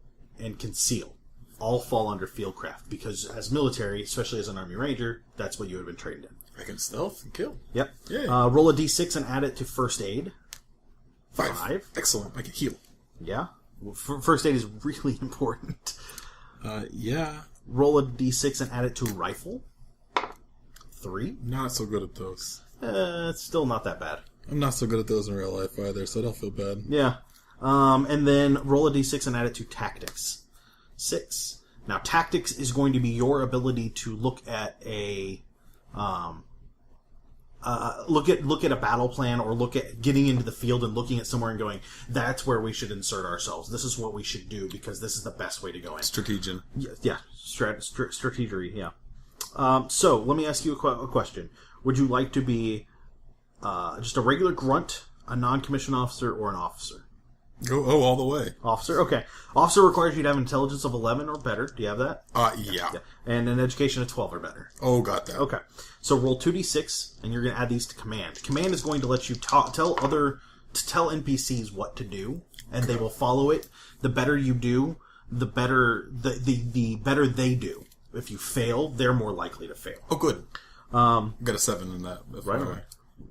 and conceal. All fall under Fieldcraft, because as military, especially as an Army Ranger, that's what you have been trained in. I can stealth and kill. Yep. Yay. Roll a d6 and add it to First Aid. 5. Excellent. I can heal. Yeah. First Aid is really important. Yeah. Roll a d6 and add it to Rifle. 3. Not so good at those. It's still not that bad. I'm not so good at those in real life either, so I don't feel bad. Yeah. And then roll a d6 and add it to Tactics. 6. Now, Tactics is going to be your ability to look at a look at a battle plan, or look at getting into the field and looking at somewhere and going, that's where we should insert ourselves. This is what we should do because this is the best way to go in. Strategian. Yeah. Strategery. Yeah. So let me ask you a question. Would you like to be just a regular grunt, a non-commissioned officer, or an officer? Go all the way. Officer, okay. Officer requires you to have intelligence of 11 or better. Do you have that? Yeah. And an education of 12 or better. Oh, got that. Okay. So roll 2d6, and you're going to add these to command. Command is going to let you tell NPCs what to do, and they will follow it. The better you do, the better the better they do. If you fail, they're more likely to fail. Oh, good. Got a 7 in that. Right away.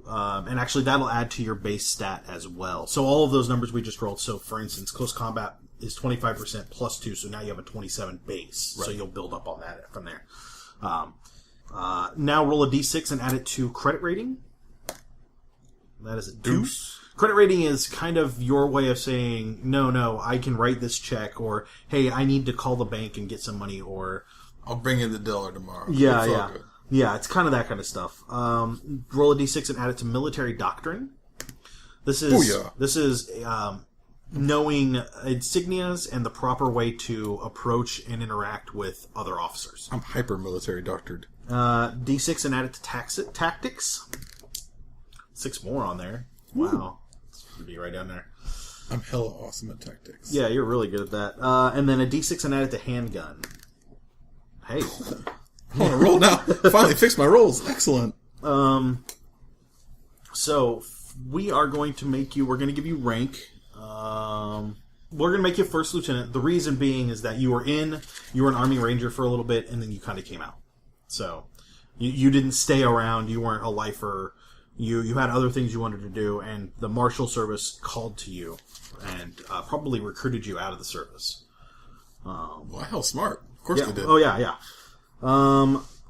And actually, that'll add to your base stat as well. So all of those numbers we just rolled. So, for instance, close combat is 25% plus 2, so now you have a 27 base. Right. So you'll build up on that from there. Now roll a d6 and add it to credit rating. That is a deuce. Credit rating is kind of your way of saying, no, I can write this check, or, hey, I need to call the bank and get some money, or... I'll bring in the dollar tomorrow. Yeah, yeah. Good. Yeah, it's kind of that kind of stuff. Roll a d6 and add it to military doctrine. This is knowing insignias and the proper way to approach and interact with other officers. I'm hyper military doctored. D6 and add it to tactics. 6 more on there. Wow. It's going to be right down there. I'm hella awesome at tactics. Yeah, you're really good at that. And then a d6 and add it to handgun. Hey. I want to roll now. Finally fixed my rolls. Excellent. So we are going to we're going to give you rank. We're going to make you first lieutenant. The reason being is that you were an Army Ranger for a little bit, and then you kind of came out. So you didn't stay around. You weren't a lifer. You had other things you wanted to do, and the Marshal Service called to you and probably recruited you out of the service. Well, hell, smart. Of course they did. Oh, yeah.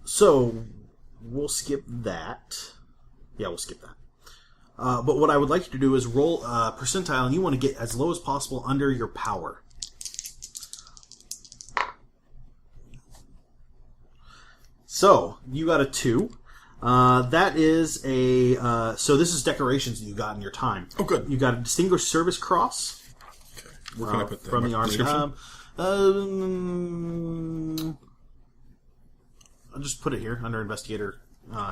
So we'll skip that. Yeah, we'll skip that. But what I would like you to do is roll percentile, and you want to get as low as possible under your power. So you got a 2. That is so this is decorations that you got in your time. Oh, good. You got a Distinguished Service Cross. Okay. Where can I put that? From the Army. I'll just put it here under investigator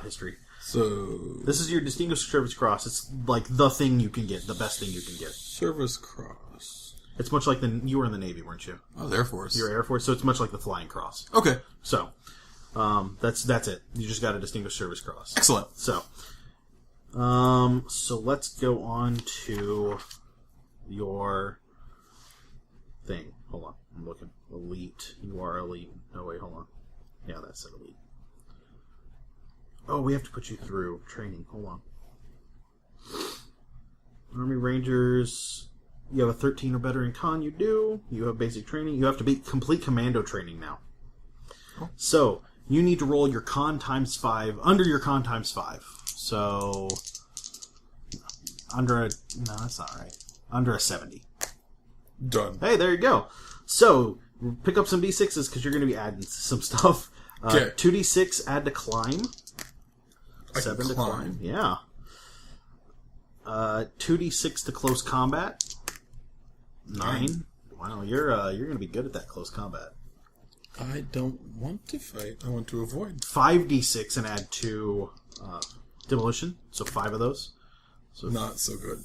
history. So this is your Distinguished Service Cross. It's like the thing you can get, the best thing you can get. Service Cross. It's much like you were in the Navy, weren't you? Oh, the Air Force. You're Air Force, so it's much like the Flying Cross. Okay. So that's it. You just got a Distinguished Service Cross. Excellent. So let's go on to your thing. Hold on, I'm looking. Elite. You are elite. No, wait, hold on. Yeah, that's an elite. Oh, we have to put you through training. Hold on. Army Rangers. You have a 13 or better in con. You do. You have basic training. You have to be complete commando training now. Oh. So you need to roll your con times 5 under your con times 5. So no, that's not right. Under a 70. Done. Hey, there you go. So pick up some d6s because you're going to be adding some stuff. 2d6 add to climb. 7 to climb. Yeah. 2d6 to close combat. 9. Wow, you're going to be good at that close combat. I don't want to fight. I want to avoid. 5d6 and add to demolition. So 5 of those. So not so good.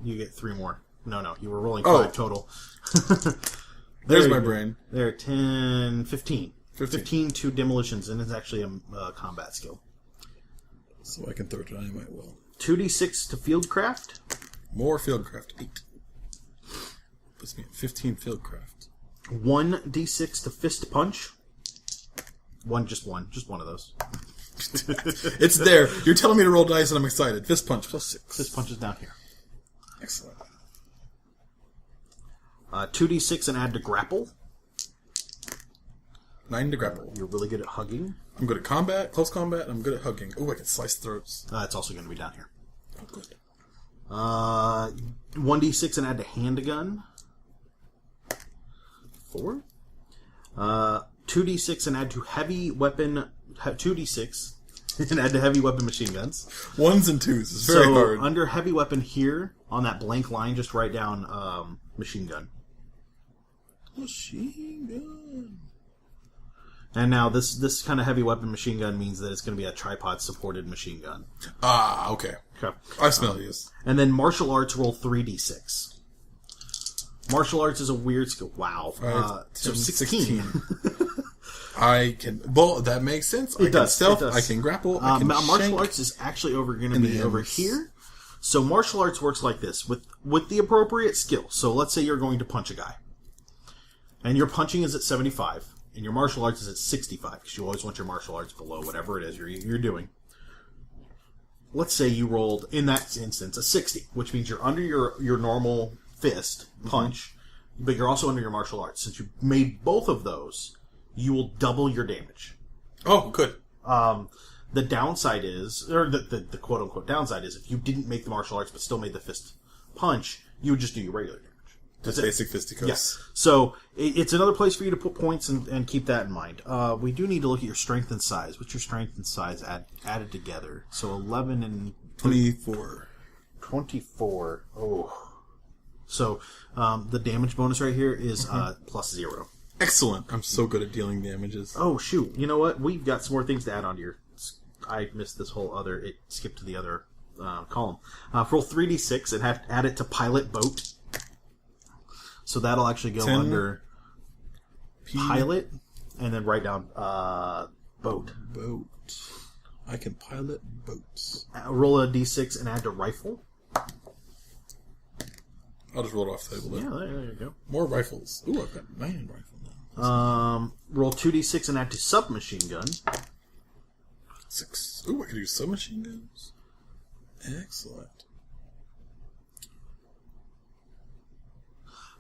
You get 3 more. No. You were rolling 5 total. There's my brain. There, 10, 15. 15 to demolitions, and it's actually a combat skill. So I can throw dynamite well. 2d6 to fieldcraft. More fieldcraft. 8. Puts me at 15 fieldcraft. 1d6 to fist punch. Just one of those. It's there. You're telling me to roll dice, and I'm excited. Fist punch plus 6. Fist punch is down here. Excellent. 2d6 and add to grapple. 9 to grapple. You're really good at hugging. I'm good at combat, close combat. I'm good at hugging. Oh, I can slice throats. It's also going to be down here. Oh, good. 1d6 and add to handgun. 4. 2d6 and add to heavy weapon. 2d6 and add to heavy weapon machine guns. 1s and 2s. It's very hard. Under heavy weapon here, on that blank line, just write down machine gun. Machine gun. And now this kind of heavy weapon machine gun means that it's going to be a tripod-supported machine gun. Ah, okay. I smell these. And then martial arts roll 3d6. Martial arts is a weird skill. Wow. So 16. I can. Well, that makes sense. I can stealth. I can grapple. I can martial arts is actually going to be over here. So martial arts works like this with the appropriate skill. So let's say you're going to punch a guy, and your punching is at 75, and your martial arts is at 65 because you always want your martial arts below whatever it is you're doing. Let's say you rolled in that instance a 60, which means you're under your normal fist punch, but you're also under your martial arts. Since you made both of those, you will double your damage. Oh, good. The downside is, or the quote-unquote downside is, if you didn't make the martial arts but still made the fist punch, you would just do your regular damage. Just basic fisticuffs. Yes. So, it's another place for you to put points and keep that in mind. We do need to look at your strength and size. What's your strength and size added together? So, 11 and... 24. 24. Oh. So, the damage bonus right here is +0. Excellent. I'm so good at dealing damages. Oh, shoot. You know what? We've got some more things to add on to your... I missed this whole other... It skipped to the other column. Roll 3d6 and add it to pilot boat. So that'll actually go under pilot and then write down boat. Boat. I can pilot boats. Roll a d6 and add to rifle. I'll just roll it off the table. Yeah, there you go. More rifles. Ooh, I've got 9 rifle now. Roll 2d6 and add to submachine gun. 6. Ooh, I can use submachine guns. Excellent.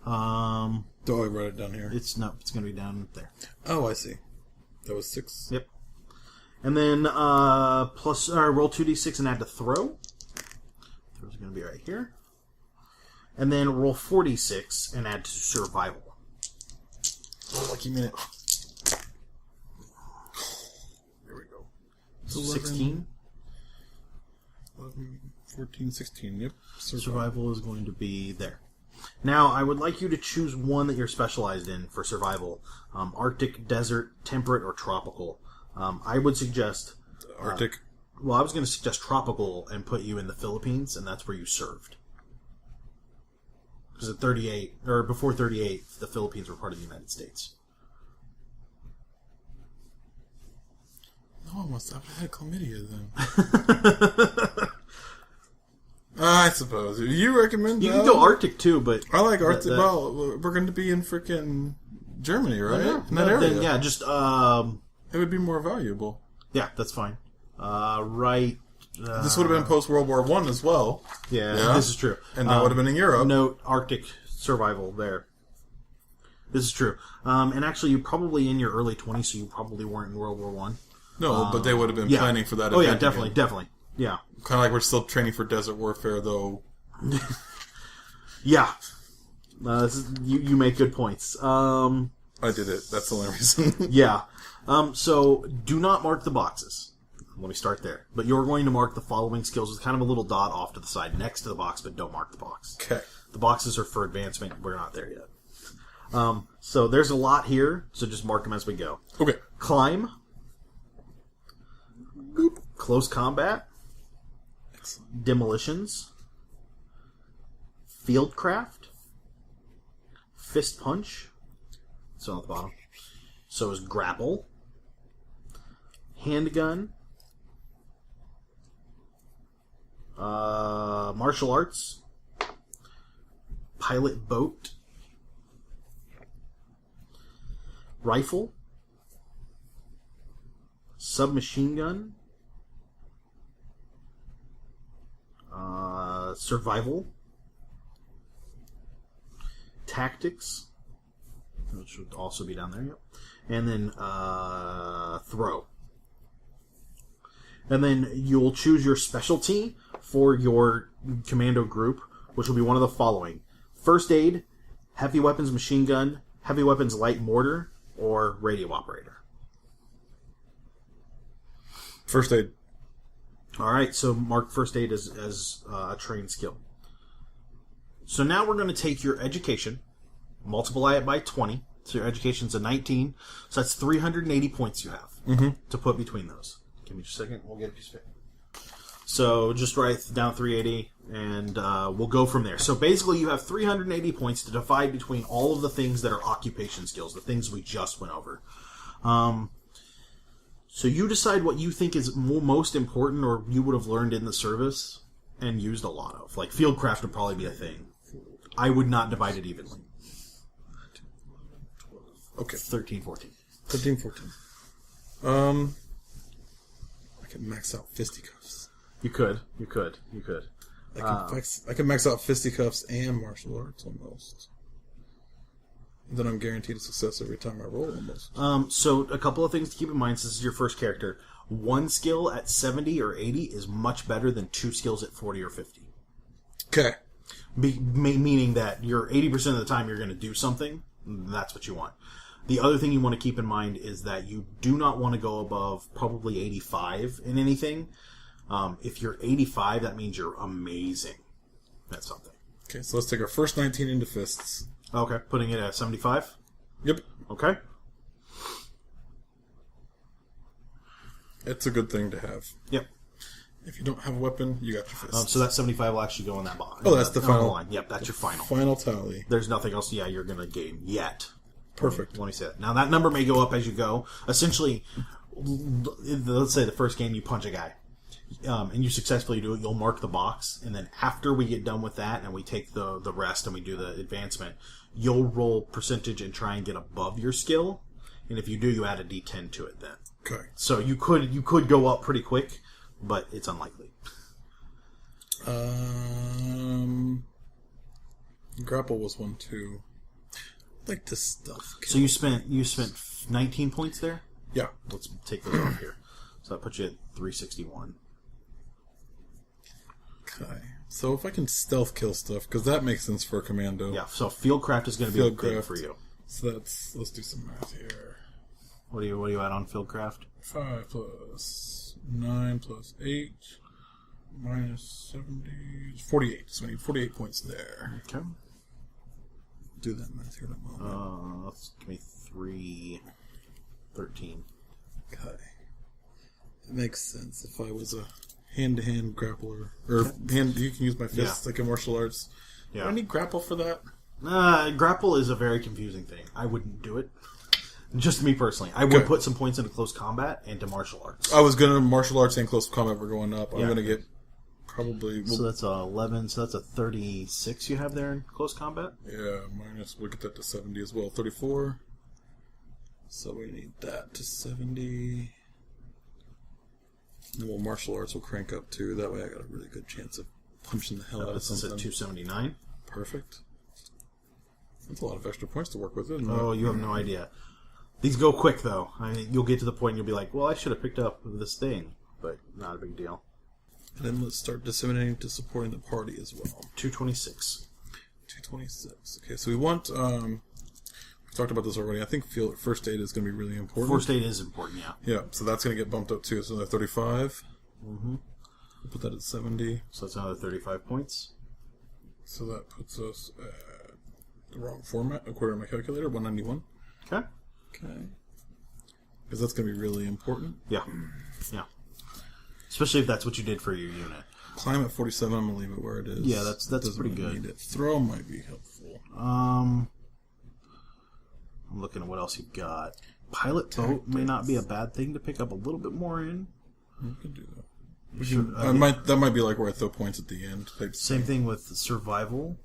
Do I write it down here? It's going to be down there. Oh, I see. That was 6. Yep. And then roll 2d6 and add to throw. Throw's going to be right here. And then roll 4d6 and add to survival. Oh, lucky minute. There we go. 16. 11, 14, 16. Yep. Survival is going to be there. Now, I would like you to choose one that you're specialized in for survival. Arctic, desert, temperate, or tropical. I would suggest... Arctic. I was going to suggest tropical and put you in the Philippines, and that's where you served. Because at 38, or before 38, the Philippines were part of the United States. No, I must have had chlamydia then. I suppose. You recommend You can go Arctic too, but... I like Arctic. Well, we're going to be in frickin' Germany, right? In that area. Then, yeah, just... it would be more valuable. Yeah, that's fine. Right... this would have been post-World War I as well. Yeah, this is true. And that would have been in Europe. Note Arctic survival there. This is true. And actually, you're probably in your early 20s, so you probably weren't in World War I. No, but they would have been planning for that event. Oh, yeah, definitely. Yeah. Kind of like we're still training for desert warfare, though. Yeah. You make good points. I did it. That's the only reason. Yeah. So, do not mark the boxes. Let me start there. But you're going to mark the following skills with kind of a little dot off to the side next to the box, but don't mark the box. Okay. The boxes are for advancement. We're not there yet. So, there's a lot here, so just mark them as we go. Okay. Climb. Boop. Close combat. Excellent. Demolitions. Fieldcraft. Fist punch. So at the bottom. So is grapple. Handgun. Martial arts. Pilot boat. Rifle. Submachine gun. Survival. Tactics. Which would also be down there, yep. And then throw. And then you'll choose your specialty for your commando group, which will be one of the following. First aid, heavy weapons machine gun, heavy weapons light mortar, or radio operator. First aid. Alright, so mark first aid as a trained skill. So now we're going to take your education, multiply it by 20. So your education's a 19. So that's 380 points you have to put between those. Give me just a second. We'll get a piece of paper. So just write down 380, and we'll go from there. So basically, you have 380 points to divide between all of the things that are occupation skills, the things we just went over. So you decide what you think is most important, or you would have learned in the service and used a lot of. Like fieldcraft would probably be a thing. I would not divide it evenly. Okay. 13, 14. 13, 14. I can max out fisticuffs. You could. I can max out fisticuffs and martial arts almost. Then I'm guaranteed a success every time I roll almost. So a couple of things to keep in mind since this is your first character. One skill at 70 or 80 is much better than two skills at 40 or 50. Okay. Meaning that you're 80% of the time you're going to do something. That's what you want. The other thing you want to keep in mind is that you do not want to go above probably 85 in anything. If you're 85, that means you're amazing at something. Okay, so let's take our first 19 into fists. Okay, putting it at 75? Yep. Okay. It's a good thing to have. Yep. If you don't have a weapon, you got your fists. So that 75 will actually go in that box. Oh, that's the final line. Yep, that's your final. Final tally. There's nothing else, you're going to gain yet. Perfect. Let me say that. Now, that number may go up as you go. Essentially, let's say the first game you punch a guy, and you successfully do it, you'll mark the box, and then after we get done with that, and we take the rest and we do the advancement, you'll roll percentage and try and get above your skill, and if you do, you add a d10 to it then. Okay. So you could go up pretty quick, but it's unlikely. Grapple was one too. I'd like to stealth. So you spent 19 points there? Yeah. Let's take those off here. So that puts you at 361. Okay. So if I can stealth kill stuff, because that makes sense for a commando. Yeah, so fieldcraft is going to be big for you. So let's do some math here. What are you at on fieldcraft? 5 plus 9 plus 8 minus 70 is 48. So I need 48 points there. Okay. Do that math here in a moment. Let's give me 313. Okay. It makes sense. If I was a hand-to-hand grappler, or you can use my fists like in martial arts. Yeah. Do I need grapple for that? Grapple is a very confusing thing. I wouldn't do it. Just me personally. I would put some points into close combat and to martial arts. I was going to martial arts and close combat were going up. I'm going to get probably... so that's 11, so that's a 36 you have there in close combat? Yeah, minus, we'll get that to 70 as well. 34. So we need that to 70. And then martial arts will crank up too. That way I got a really good chance of punching the hell out of something. At 279. Perfect. That's a lot of extra points to work with, isn't it? Oh, you have no idea. These go quick, though. I mean, you'll get to the point and you'll be like, well, I should have picked up this thing. But not a big deal. And then let's start disseminating to supporting the party as well. 226. 226. Okay, so we want... we talked about this already. I think first aid is going to be really important. First aid is important, yeah. Yeah, so that's going to get bumped up too. So another 35. Mm-hmm. We'll put that at 70. So that's another 35 points. So that puts us at the wrong format, according to my calculator, 191. Okay. Okay. Because that's going to be really important. Yeah. Yeah. Especially if that's what you did for your unit. Climb at 47, I'm going to leave it where it is. Yeah, that's pretty good. Need it. Throw might be helpful. I'm looking at what else you got. Pilot boat may not be a bad thing to pick up a little bit more in. We can do that. That might be like where I throw points at the end. Same thing with survival.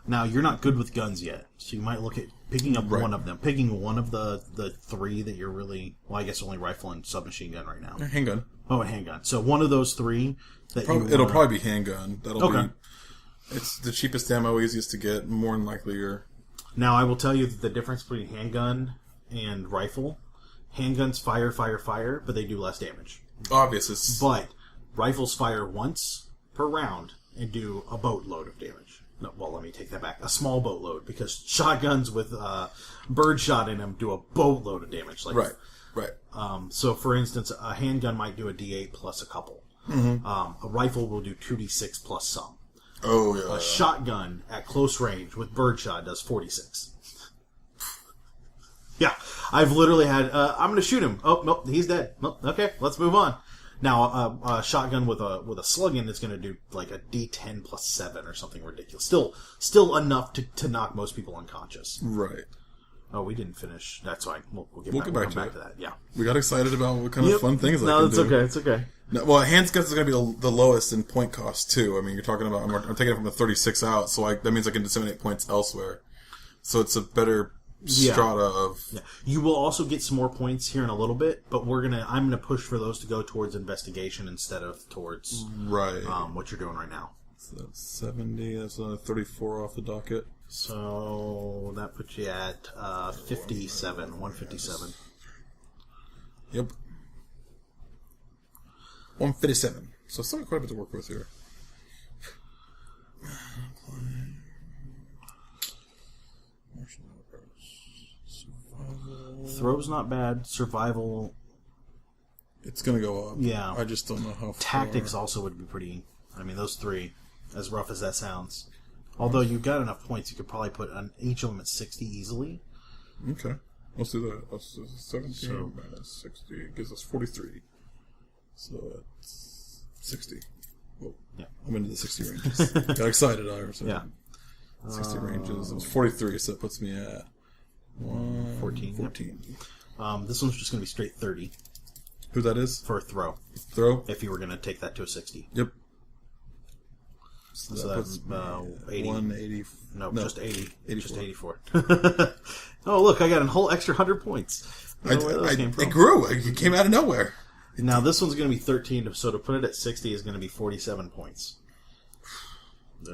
Now, you're not good with guns yet, so you might look at picking up one of them. Picking one of the three that you're really... Well, I guess only rifle and submachine gun right now. Handgun. Oh, a handgun. So one of those three... It'll probably be handgun. That'll be... It's the cheapest ammo, easiest to get, more than likely you're... Now, I will tell you that the difference between handgun and rifle... Handguns fire, but they do less damage. Obvious. But rifles fire once per round and do a boatload of damage. No, well, let me take that back. A small boatload, because shotguns with birdshot in them do a boatload of damage. Right. So, for instance, a handgun might do a D8 plus a couple. Mm-hmm. A rifle will do 2D6 plus some. Oh, yeah. A shotgun at close range with birdshot does 46. Yeah, I've literally had... I'm going to shoot him. Oh, nope, he's dead. Nope, okay, let's move on. Now, a shotgun with a slug in is going to do like a D10 plus 7 or something ridiculous. Still enough to knock most people unconscious. Right. Oh, we didn't finish. That's why we'll get back to that. Yeah. We got excited about what kind of fun things I can do. No, it's okay. It's okay. No, well, handguns is going to be the lowest in point cost too. I mean, you're talking about I'm taking it from the 36 out, so that means I can disseminate points elsewhere. So it's a better strata of. Yeah. You will also get some more points here in a little bit, but I'm gonna push for those to go towards investigation instead of towards what you're doing right now. So that's 70. That's 34 off the docket. So that puts you at 57, 157. Yep. 157. So still quite a bit to work with here. Throw's not bad. Survival. It's going to go up. Yeah. I just don't know how far. Tactics also would be pretty. I mean, those three, as rough as that sounds. Although you've got enough points, you could probably put each of them at 60 easily. Okay. Let's do that. Let's do 17 minus 60. It gives us 43. So that's 60. Whoa. Yeah. I'm into the 60 ranges. Got excited, Irish. Yeah. 60 ranges. It was 43, so that puts me at 14. This one's just going to be straight 30. Who that is? For a throw. Throw? If you were going to take that to a 60. Yep. So that's 80. 180. No, just 80. 84. Just 84. Oh, look, I got a whole extra 100 points. It grew. It came out of nowhere. Now, this one's going to be 13, so to put it at 60 is going to be 47 points.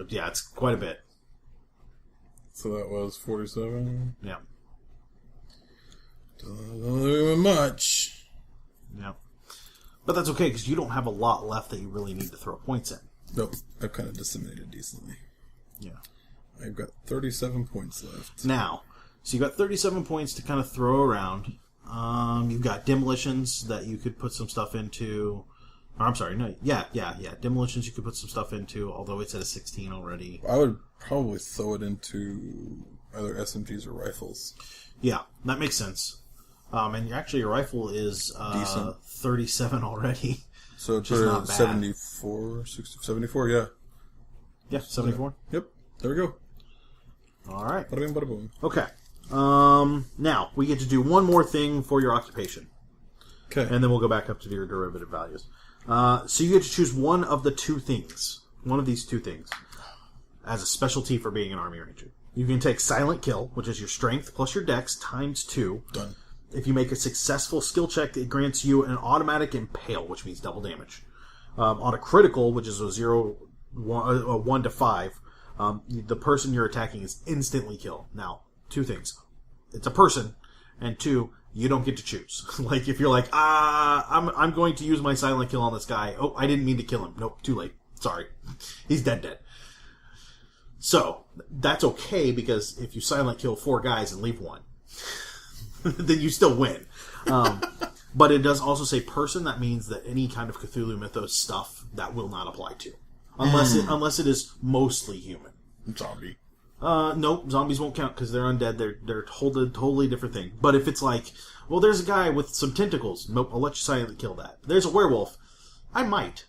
Yeah, it's quite a bit. So that was 47? Yeah. Doesn't do much. Yeah. But that's okay, because you don't have a lot left that you really need to throw points in. Nope. I've kind of disseminated decently. Yeah. I've got 37 points left. Now, so you've got 37 points to kind of throw around. You've got demolitions that you could put some stuff into. Or, I'm sorry, no. Yeah. Demolitions you could put some stuff into, although it's at a 16 already. I would probably throw it into either SMGs or rifles. Yeah, that makes sense. And actually, your rifle is decent. 37 already. So it's not 74, 60, 74, yeah. Yeah, 74. Yep, there we go. All right. Bada bing, bada boom. Okay. Now, we get to do one more thing for your occupation. Okay. And then we'll go back up to your derivative values. So you get to choose one of the two things. One of these two things. As a specialty for being an Army Ranger. You can take Silent Kill, which is your strength plus your dex times 2. Done. If you make a successful skill check, it grants you an automatic impale, which means double damage. On a critical, which is a 1 to 5, the person you're attacking is instantly killed. Now, two things. It's a person, and 2, you don't get to choose. Like, if you're like, I'm going to use my Silent Kill on this guy. Oh, I didn't mean to kill him. Nope, too late. Sorry. He's dead. So, that's okay, because if you Silent Kill 4 guys and leave 1, then you still win. But it does also say person. That means that any kind of Cthulhu Mythos stuff that will not apply to. Unless it is mostly human. Zombie. Nope, zombies won't count because they're undead. They're totally different thing. But if it's like, well, there's a guy with some tentacles. Nope, I'll let you silently kill that. There's a werewolf. I might.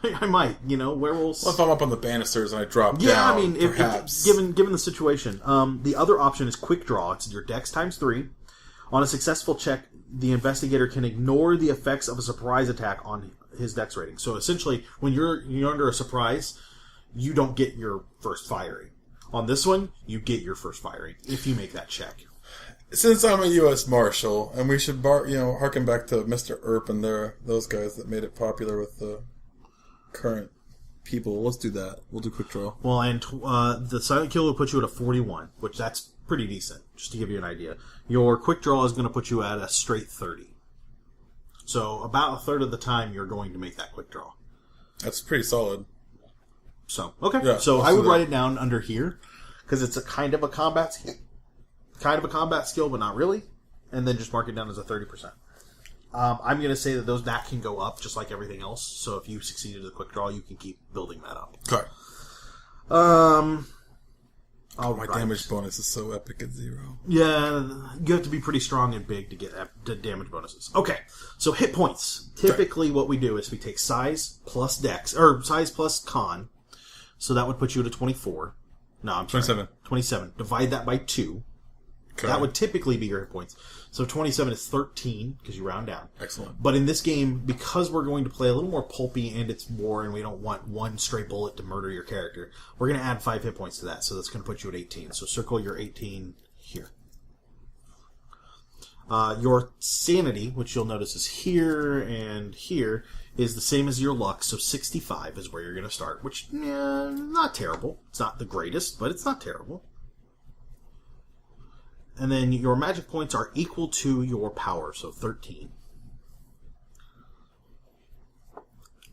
Werewolves. Well, if I'm up on the banisters and I drop down, yeah, I mean, perhaps. Given the situation. The other option is Quick Draw. It's your dex times 3. On a successful check, the investigator can ignore the effects of a surprise attack on his dex rating. So essentially, when you're under a surprise, you don't get your first firing. On this one, you get your first firing if you make that check. Since I'm a U.S. Marshal, and we should harken back to Mr. Earp and those guys that made it popular with the current people. Let's do that. We'll do Quick Draw. Well, and the Silent Kill will put you at a 41, which that's pretty decent, just to give you an idea. Your Quick Draw is going to put you at a straight 30. So about a third of the time, you're going to make that Quick Draw. That's pretty solid. So, okay. Yeah, so I would write it down under here, because it's a kind of a combat skill, but not really. And then just mark it down as a 30%. I'm going to say that can go up just like everything else. So if you succeeded at the Quick Draw, you can keep building that up. Okay. My damage bonus is so epic at 0. Yeah, you have to be pretty strong and big to get the damage bonuses. Okay, so hit points. Typically what we do is we take size plus dex, or size plus con. So that would put you at a 24. No, I'm sorry. 27. 27. Divide that by 2. Okay. That would typically be your hit points. So 27 is 13, because you round down. Excellent. But in this game, because we're going to play a little more pulpy and it's war, and we don't want one stray bullet to murder your character, we're going to add 5 hit points to that. So that's going to put you at 18. So circle your 18 here. Your sanity, which you'll notice is here and here, is the same as your luck. So 65 is where you're going to start, which, not terrible. It's not the greatest, but it's not terrible. And then your magic points are equal to your power, so 13.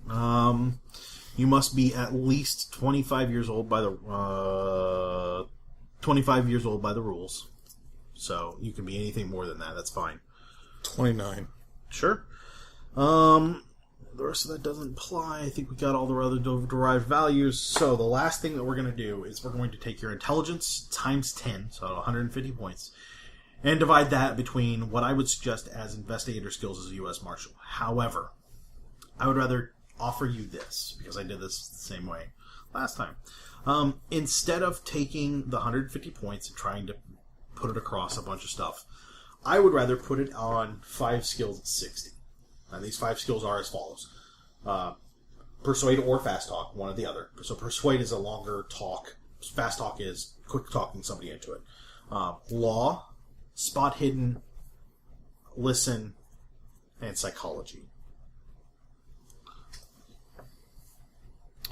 You must be at least 25 years old by the 25 years old by the rules. So you can be anything more than that. That's fine. 29. Sure. The rest of that doesn't apply. I think we got all the other derived values. So the last thing that we're going to do is we're going to take your intelligence times 10, so 150 points, and divide that between what I would suggest as investigator skills as a U.S. Marshal. However, I would rather offer you this, because I did this the same way last time. Instead of taking the 150 points and trying to put it across a bunch of stuff, I would rather put it on 5 skills at 60. And these 5 skills are as follows. Persuade or fast talk, one or the other. So persuade is a longer talk. Fast talk is quick talking somebody into it. Law, spot hidden, listen, and psychology.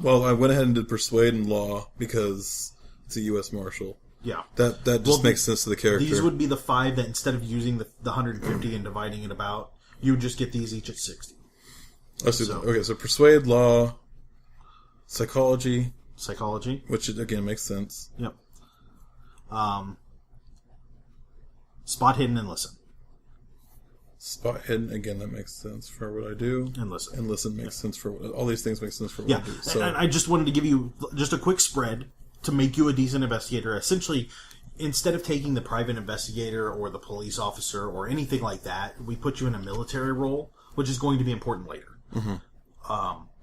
Well, I went ahead and did persuade and law because it's a U.S. Marshal. Yeah. That just makes sense to the character. These would be the 5 that instead of using the 150 and dividing it about, you would just get these each at 60. Oh, so persuade, law, psychology, which again makes sense. Yep. Spot hidden and listen. Spot hidden, again, that makes sense for what I do. And listen. And listen makes sense for what... All these things make sense for what I do. So. And I just wanted to give you just a quick spread to make you a decent investigator. Essentially, instead of taking the private investigator or the police officer or anything like that, we put you in a military role, which is going to be important later. Mm-hmm.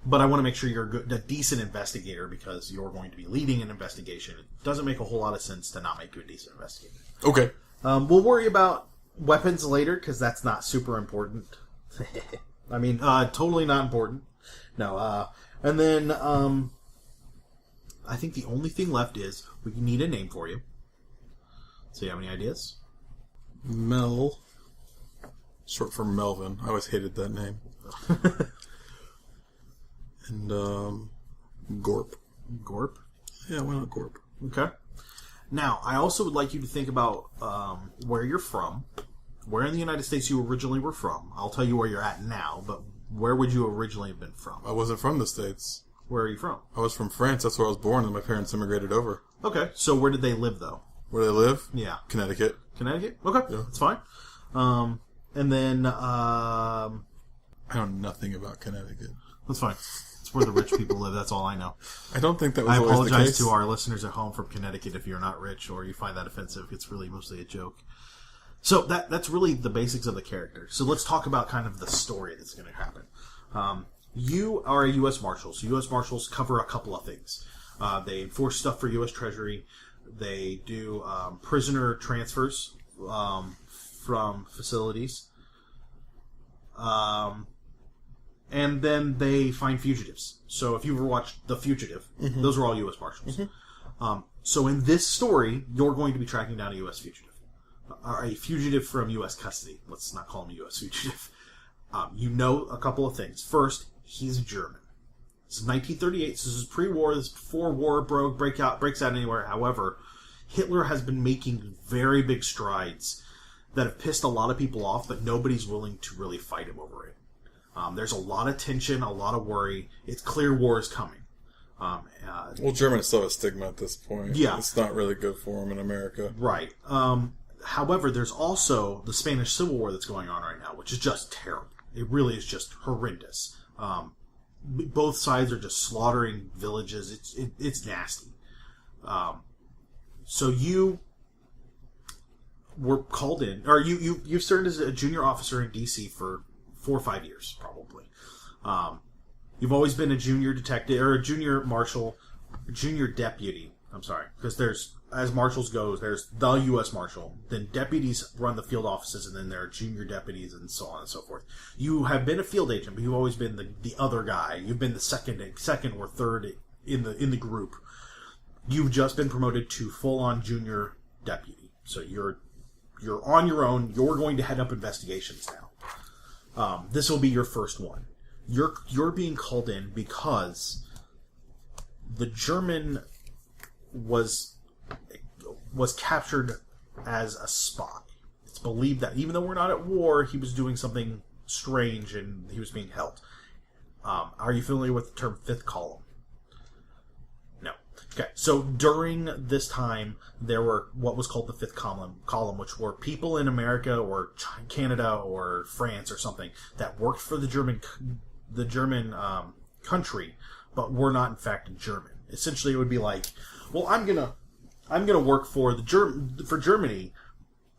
But I want to make sure you're a decent investigator because you're going to be leading an investigation. It doesn't make a whole lot of sense to not make you a decent investigator. Okay. We'll worry about weapons later because that's not super important. I mean, totally not important. No. And then I think the only thing left is we need a name for you. So you have any ideas? Mel. Short for Melvin. I always hated that name. And Gorp. Gorp? Yeah, why not Gorp? Okay. Now, I also would like you to think about where you're from, where in the United States you originally were from. I'll tell you where you're at now, but where would you originally have been from? I wasn't from the States. Where are you from? I was from France. That's where I was born, and my parents immigrated over. Okay, so where did they live, though? Where do they live? Yeah. Connecticut. Connecticut? Okay, yeah. That's fine. And then... I know nothing about Connecticut. That's fine. It's where the rich people live. That's all I know. I don't think that was always the case. I apologize to our listeners at home from Connecticut if you're not rich or you find that offensive. It's really mostly a joke. So that's really the basics of the character. So let's talk about kind of the story that's going to happen. You are a U.S. Marshal. So U.S. Marshals cover a couple of things. They enforce stuff for U.S. Treasury. They do prisoner transfers from facilities. And then they find fugitives. So if you ever watched The Fugitive, mm-hmm. those are all U.S. Marshals. Mm-hmm. So in this story, you're going to be tracking down a U.S. fugitive. Or a fugitive from U.S. custody. Let's not call him a U.S. fugitive. You know a couple of things. First, he's German. This is 1938, so this is pre-war. This is before war breaks out anywhere. However, Hitler has been making very big strides that have pissed a lot of people off, but nobody's willing to really fight him over it. There's a lot of tension, a lot of worry. It's clear war is coming. Well, Germany still has a stigma at this point. Yeah. It's not really good for them in America. Right. However, there's also the Spanish Civil War that's going on right now, which is just terrible. It really is just horrendous. Both sides are just slaughtering villages. It's nasty. So you were called in, or you've served as a junior officer in D.C. for 4 or 5 years, probably. You've always been a junior detective, or a junior marshal, junior deputy. I'm sorry, because as marshals goes, there's the U.S. Marshal, then deputies run the field offices, and then there are junior deputies, and so on and so forth. You have been a field agent, but you've always been the other guy. You've been the second or third in the group. You've just been promoted to full-on junior deputy. So you're on your own. You're going to head up investigations now. This will be your first one. You're being called in because the German was captured as a spy. It's believed that even though we're not at war, he was doing something strange and he was being held. Are you familiar with the term fifth column? No. Okay, so during this time, there were what was called the fifth column, which were people in America or Canada or France or something that worked for the German country, but were not in fact German. Essentially, it would be like, well, I'm gonna work for Germany,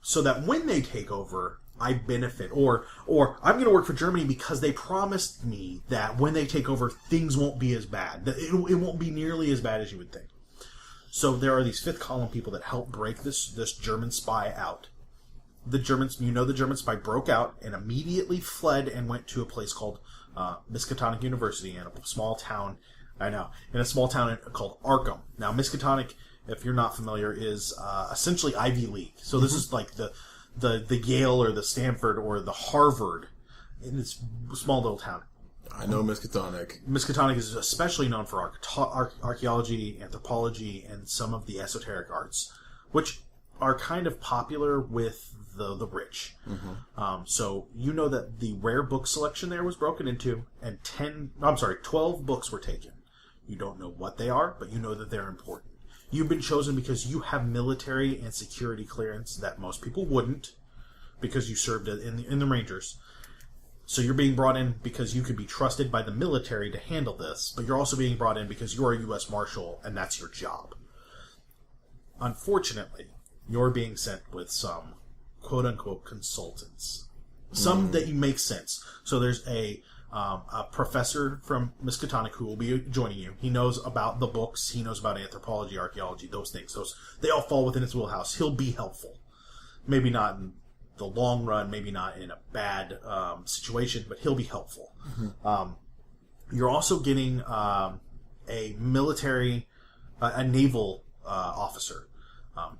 so that when they take over, I benefit, or I'm gonna work for Germany because they promised me that when they take over, things won't be as bad. That it won't be nearly as bad as you would think. So there are these fifth column people that help break this German spy out. The German spy broke out and immediately fled and went to a place called Miskatonic University in a small town. In a small town called Arkham. Now, Miskatonic, if you're not familiar, is essentially Ivy League. So this is like the Yale or the Stanford or the Harvard in this small little town. I know Miskatonic. Miskatonic is especially known for archaeology, anthropology, and some of the esoteric arts, which are kind of popular with the rich. Mm-hmm. So you know that the rare book selection there was broken into, and 12 books were taken. You don't know what they are, but you know that they're important. You've been chosen because you have military and security clearance that most people wouldn't, because you served in the Rangers. So you're being brought in because you could be trusted by the military to handle this, but you're also being brought in because you're a U.S. Marshal, and that's your job. Unfortunately, you're being sent with some quote-unquote consultants. Some that make sense. So there's a professor from Miskatonic who will be joining you. He knows about the books. He knows about anthropology, archaeology, those things. They all fall within his wheelhouse. He'll be helpful. Maybe not in the long run, maybe not in a bad situation, but he'll be helpful. Mm-hmm. You're also getting a naval officer.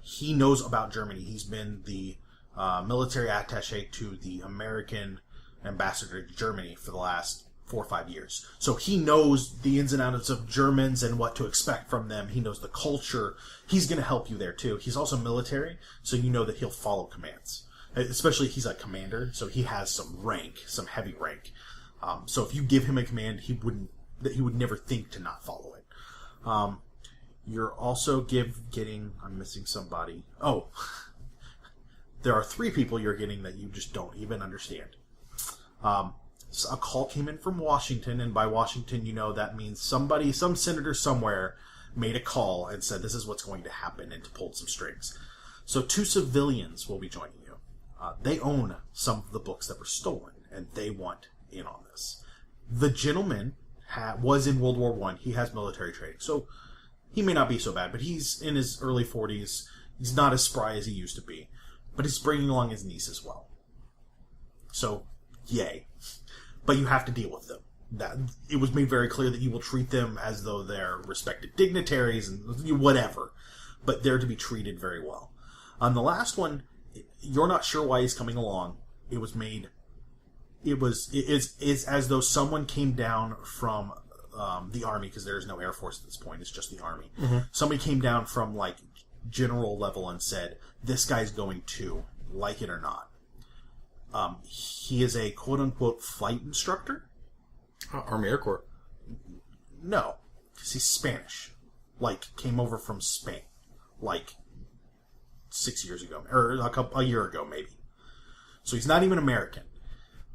He knows about Germany. He's been the military attaché to the American ambassador to Germany for the last 4 or 5 years. So he knows the ins and outs of Germans and what to expect from them. He knows the culture. He's going to help you there too. He's also military, so you know that he'll follow commands. Especially he's a commander, so he has some heavy rank. So if you give him a command, he would never think to not follow it. You're also getting. I'm missing somebody. Oh, there are 3 people you're getting that you just don't even understand. So a call came in from Washington, and by Washington, you know that means some senator somewhere made a call and said this is what's going to happen and pulled some strings. So 2 civilians will be joining you. They own some of the books that were stolen, and they want in on this. The gentleman was in World War I. He has military training, so he may not be so bad, but he's in his early 40s. He's not as spry as he used to be, but he's bringing along his niece as well. So, yay. But you have to deal with them. It was made very clear that you will treat them as though they're respected dignitaries and whatever, but they're to be treated very well. On the last one, you're not sure why he's coming along. It's as though someone came down from the Army, because there's no Air Force at this point, it's just the Army. Mm-hmm. Somebody came down from like general level and said, this guy's going to, like it or not. He is a quote-unquote flight instructor. Army Air Corps. No, because he's Spanish. Like, came over from Spain. Like, 6 years ago. Or a year ago, maybe. So he's not even American.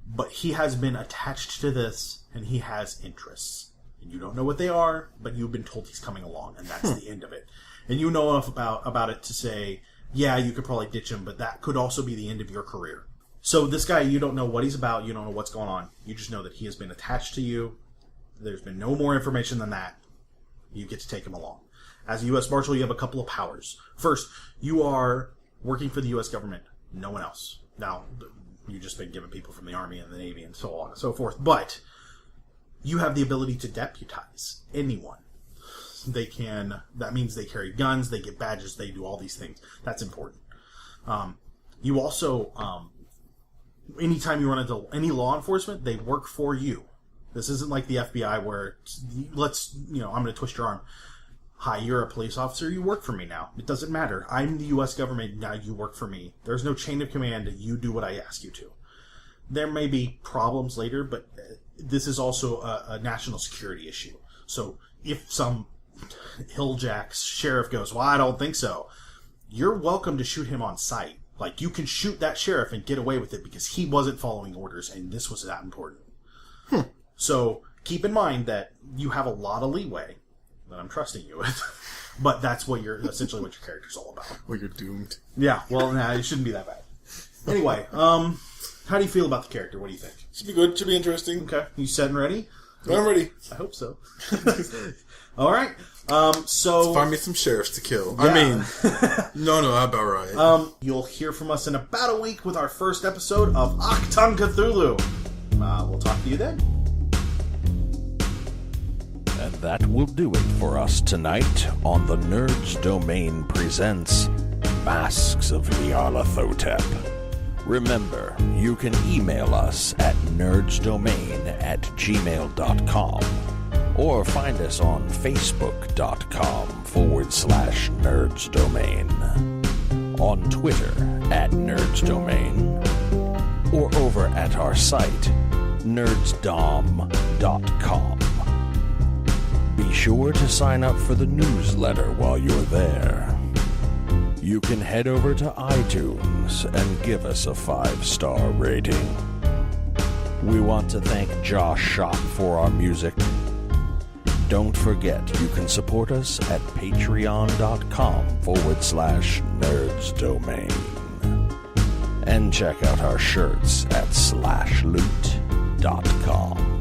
But he has been attached to this, and he has interests. And you don't know what they are, but you've been told he's coming along, and that's the end of it. And you know enough about it to say, yeah, you could probably ditch him, but that could also be the end of your career. So this guy, you don't know what he's about, you don't know what's going on. You just know that he has been attached to you. There's been no more information than that. You get to take him along. As a U.S. Marshal, you have a couple of powers. First, you are working for the U.S. government. No one else. Now, you've just been given people from the Army and the Navy and so on and so forth. But you have the ability to deputize anyone. That means they carry guns, they get badges, they do all these things. That's important. You also, anytime you run into any law enforcement, they work for you. This isn't like the FBI where I'm going to twist your arm. Hi, you're a police officer, you work for me now. It doesn't matter. I'm the U.S. government, now you work for me. There's no chain of command, you do what I ask you to. There may be problems later, but this is also a national security issue. So if some hilljack sheriff goes, well, I don't think so, you're welcome to shoot him on sight. Like, you can shoot that sheriff and get away with it because he wasn't following orders and this was that important. So keep in mind that you have a lot of leeway that I'm trusting you with. But that's essentially what your character's all about. Well, you're doomed. Yeah, well, it shouldn't be that bad. Anyway, how do you feel about the character? What do you think? Should be good. Should be interesting. Okay. You set and ready? I'm ready. I hope so. All right. So let's find me some sheriffs to kill. Yeah. I mean, no, about right. You'll hear from us in about a week with our first episode of Achtung Cthulhu. We'll talk to you then. And that will do it for us tonight on the Nerds Domain presents Masks of Nyarlathotep. Remember, you can email us at nerdsdomain@gmail.com or find us on facebook.com/nerdsdomain, on Twitter @nerdsdomain, or over at our site nerdsdom.com. Be sure to sign up for the newsletter while you're there. You can head over to iTunes and give us a 5-star rating. We want to thank Josh Schott for our music. Don't forget you can support us at patreon.com/nerdsdomain. And check out our shirts at slashloot.com.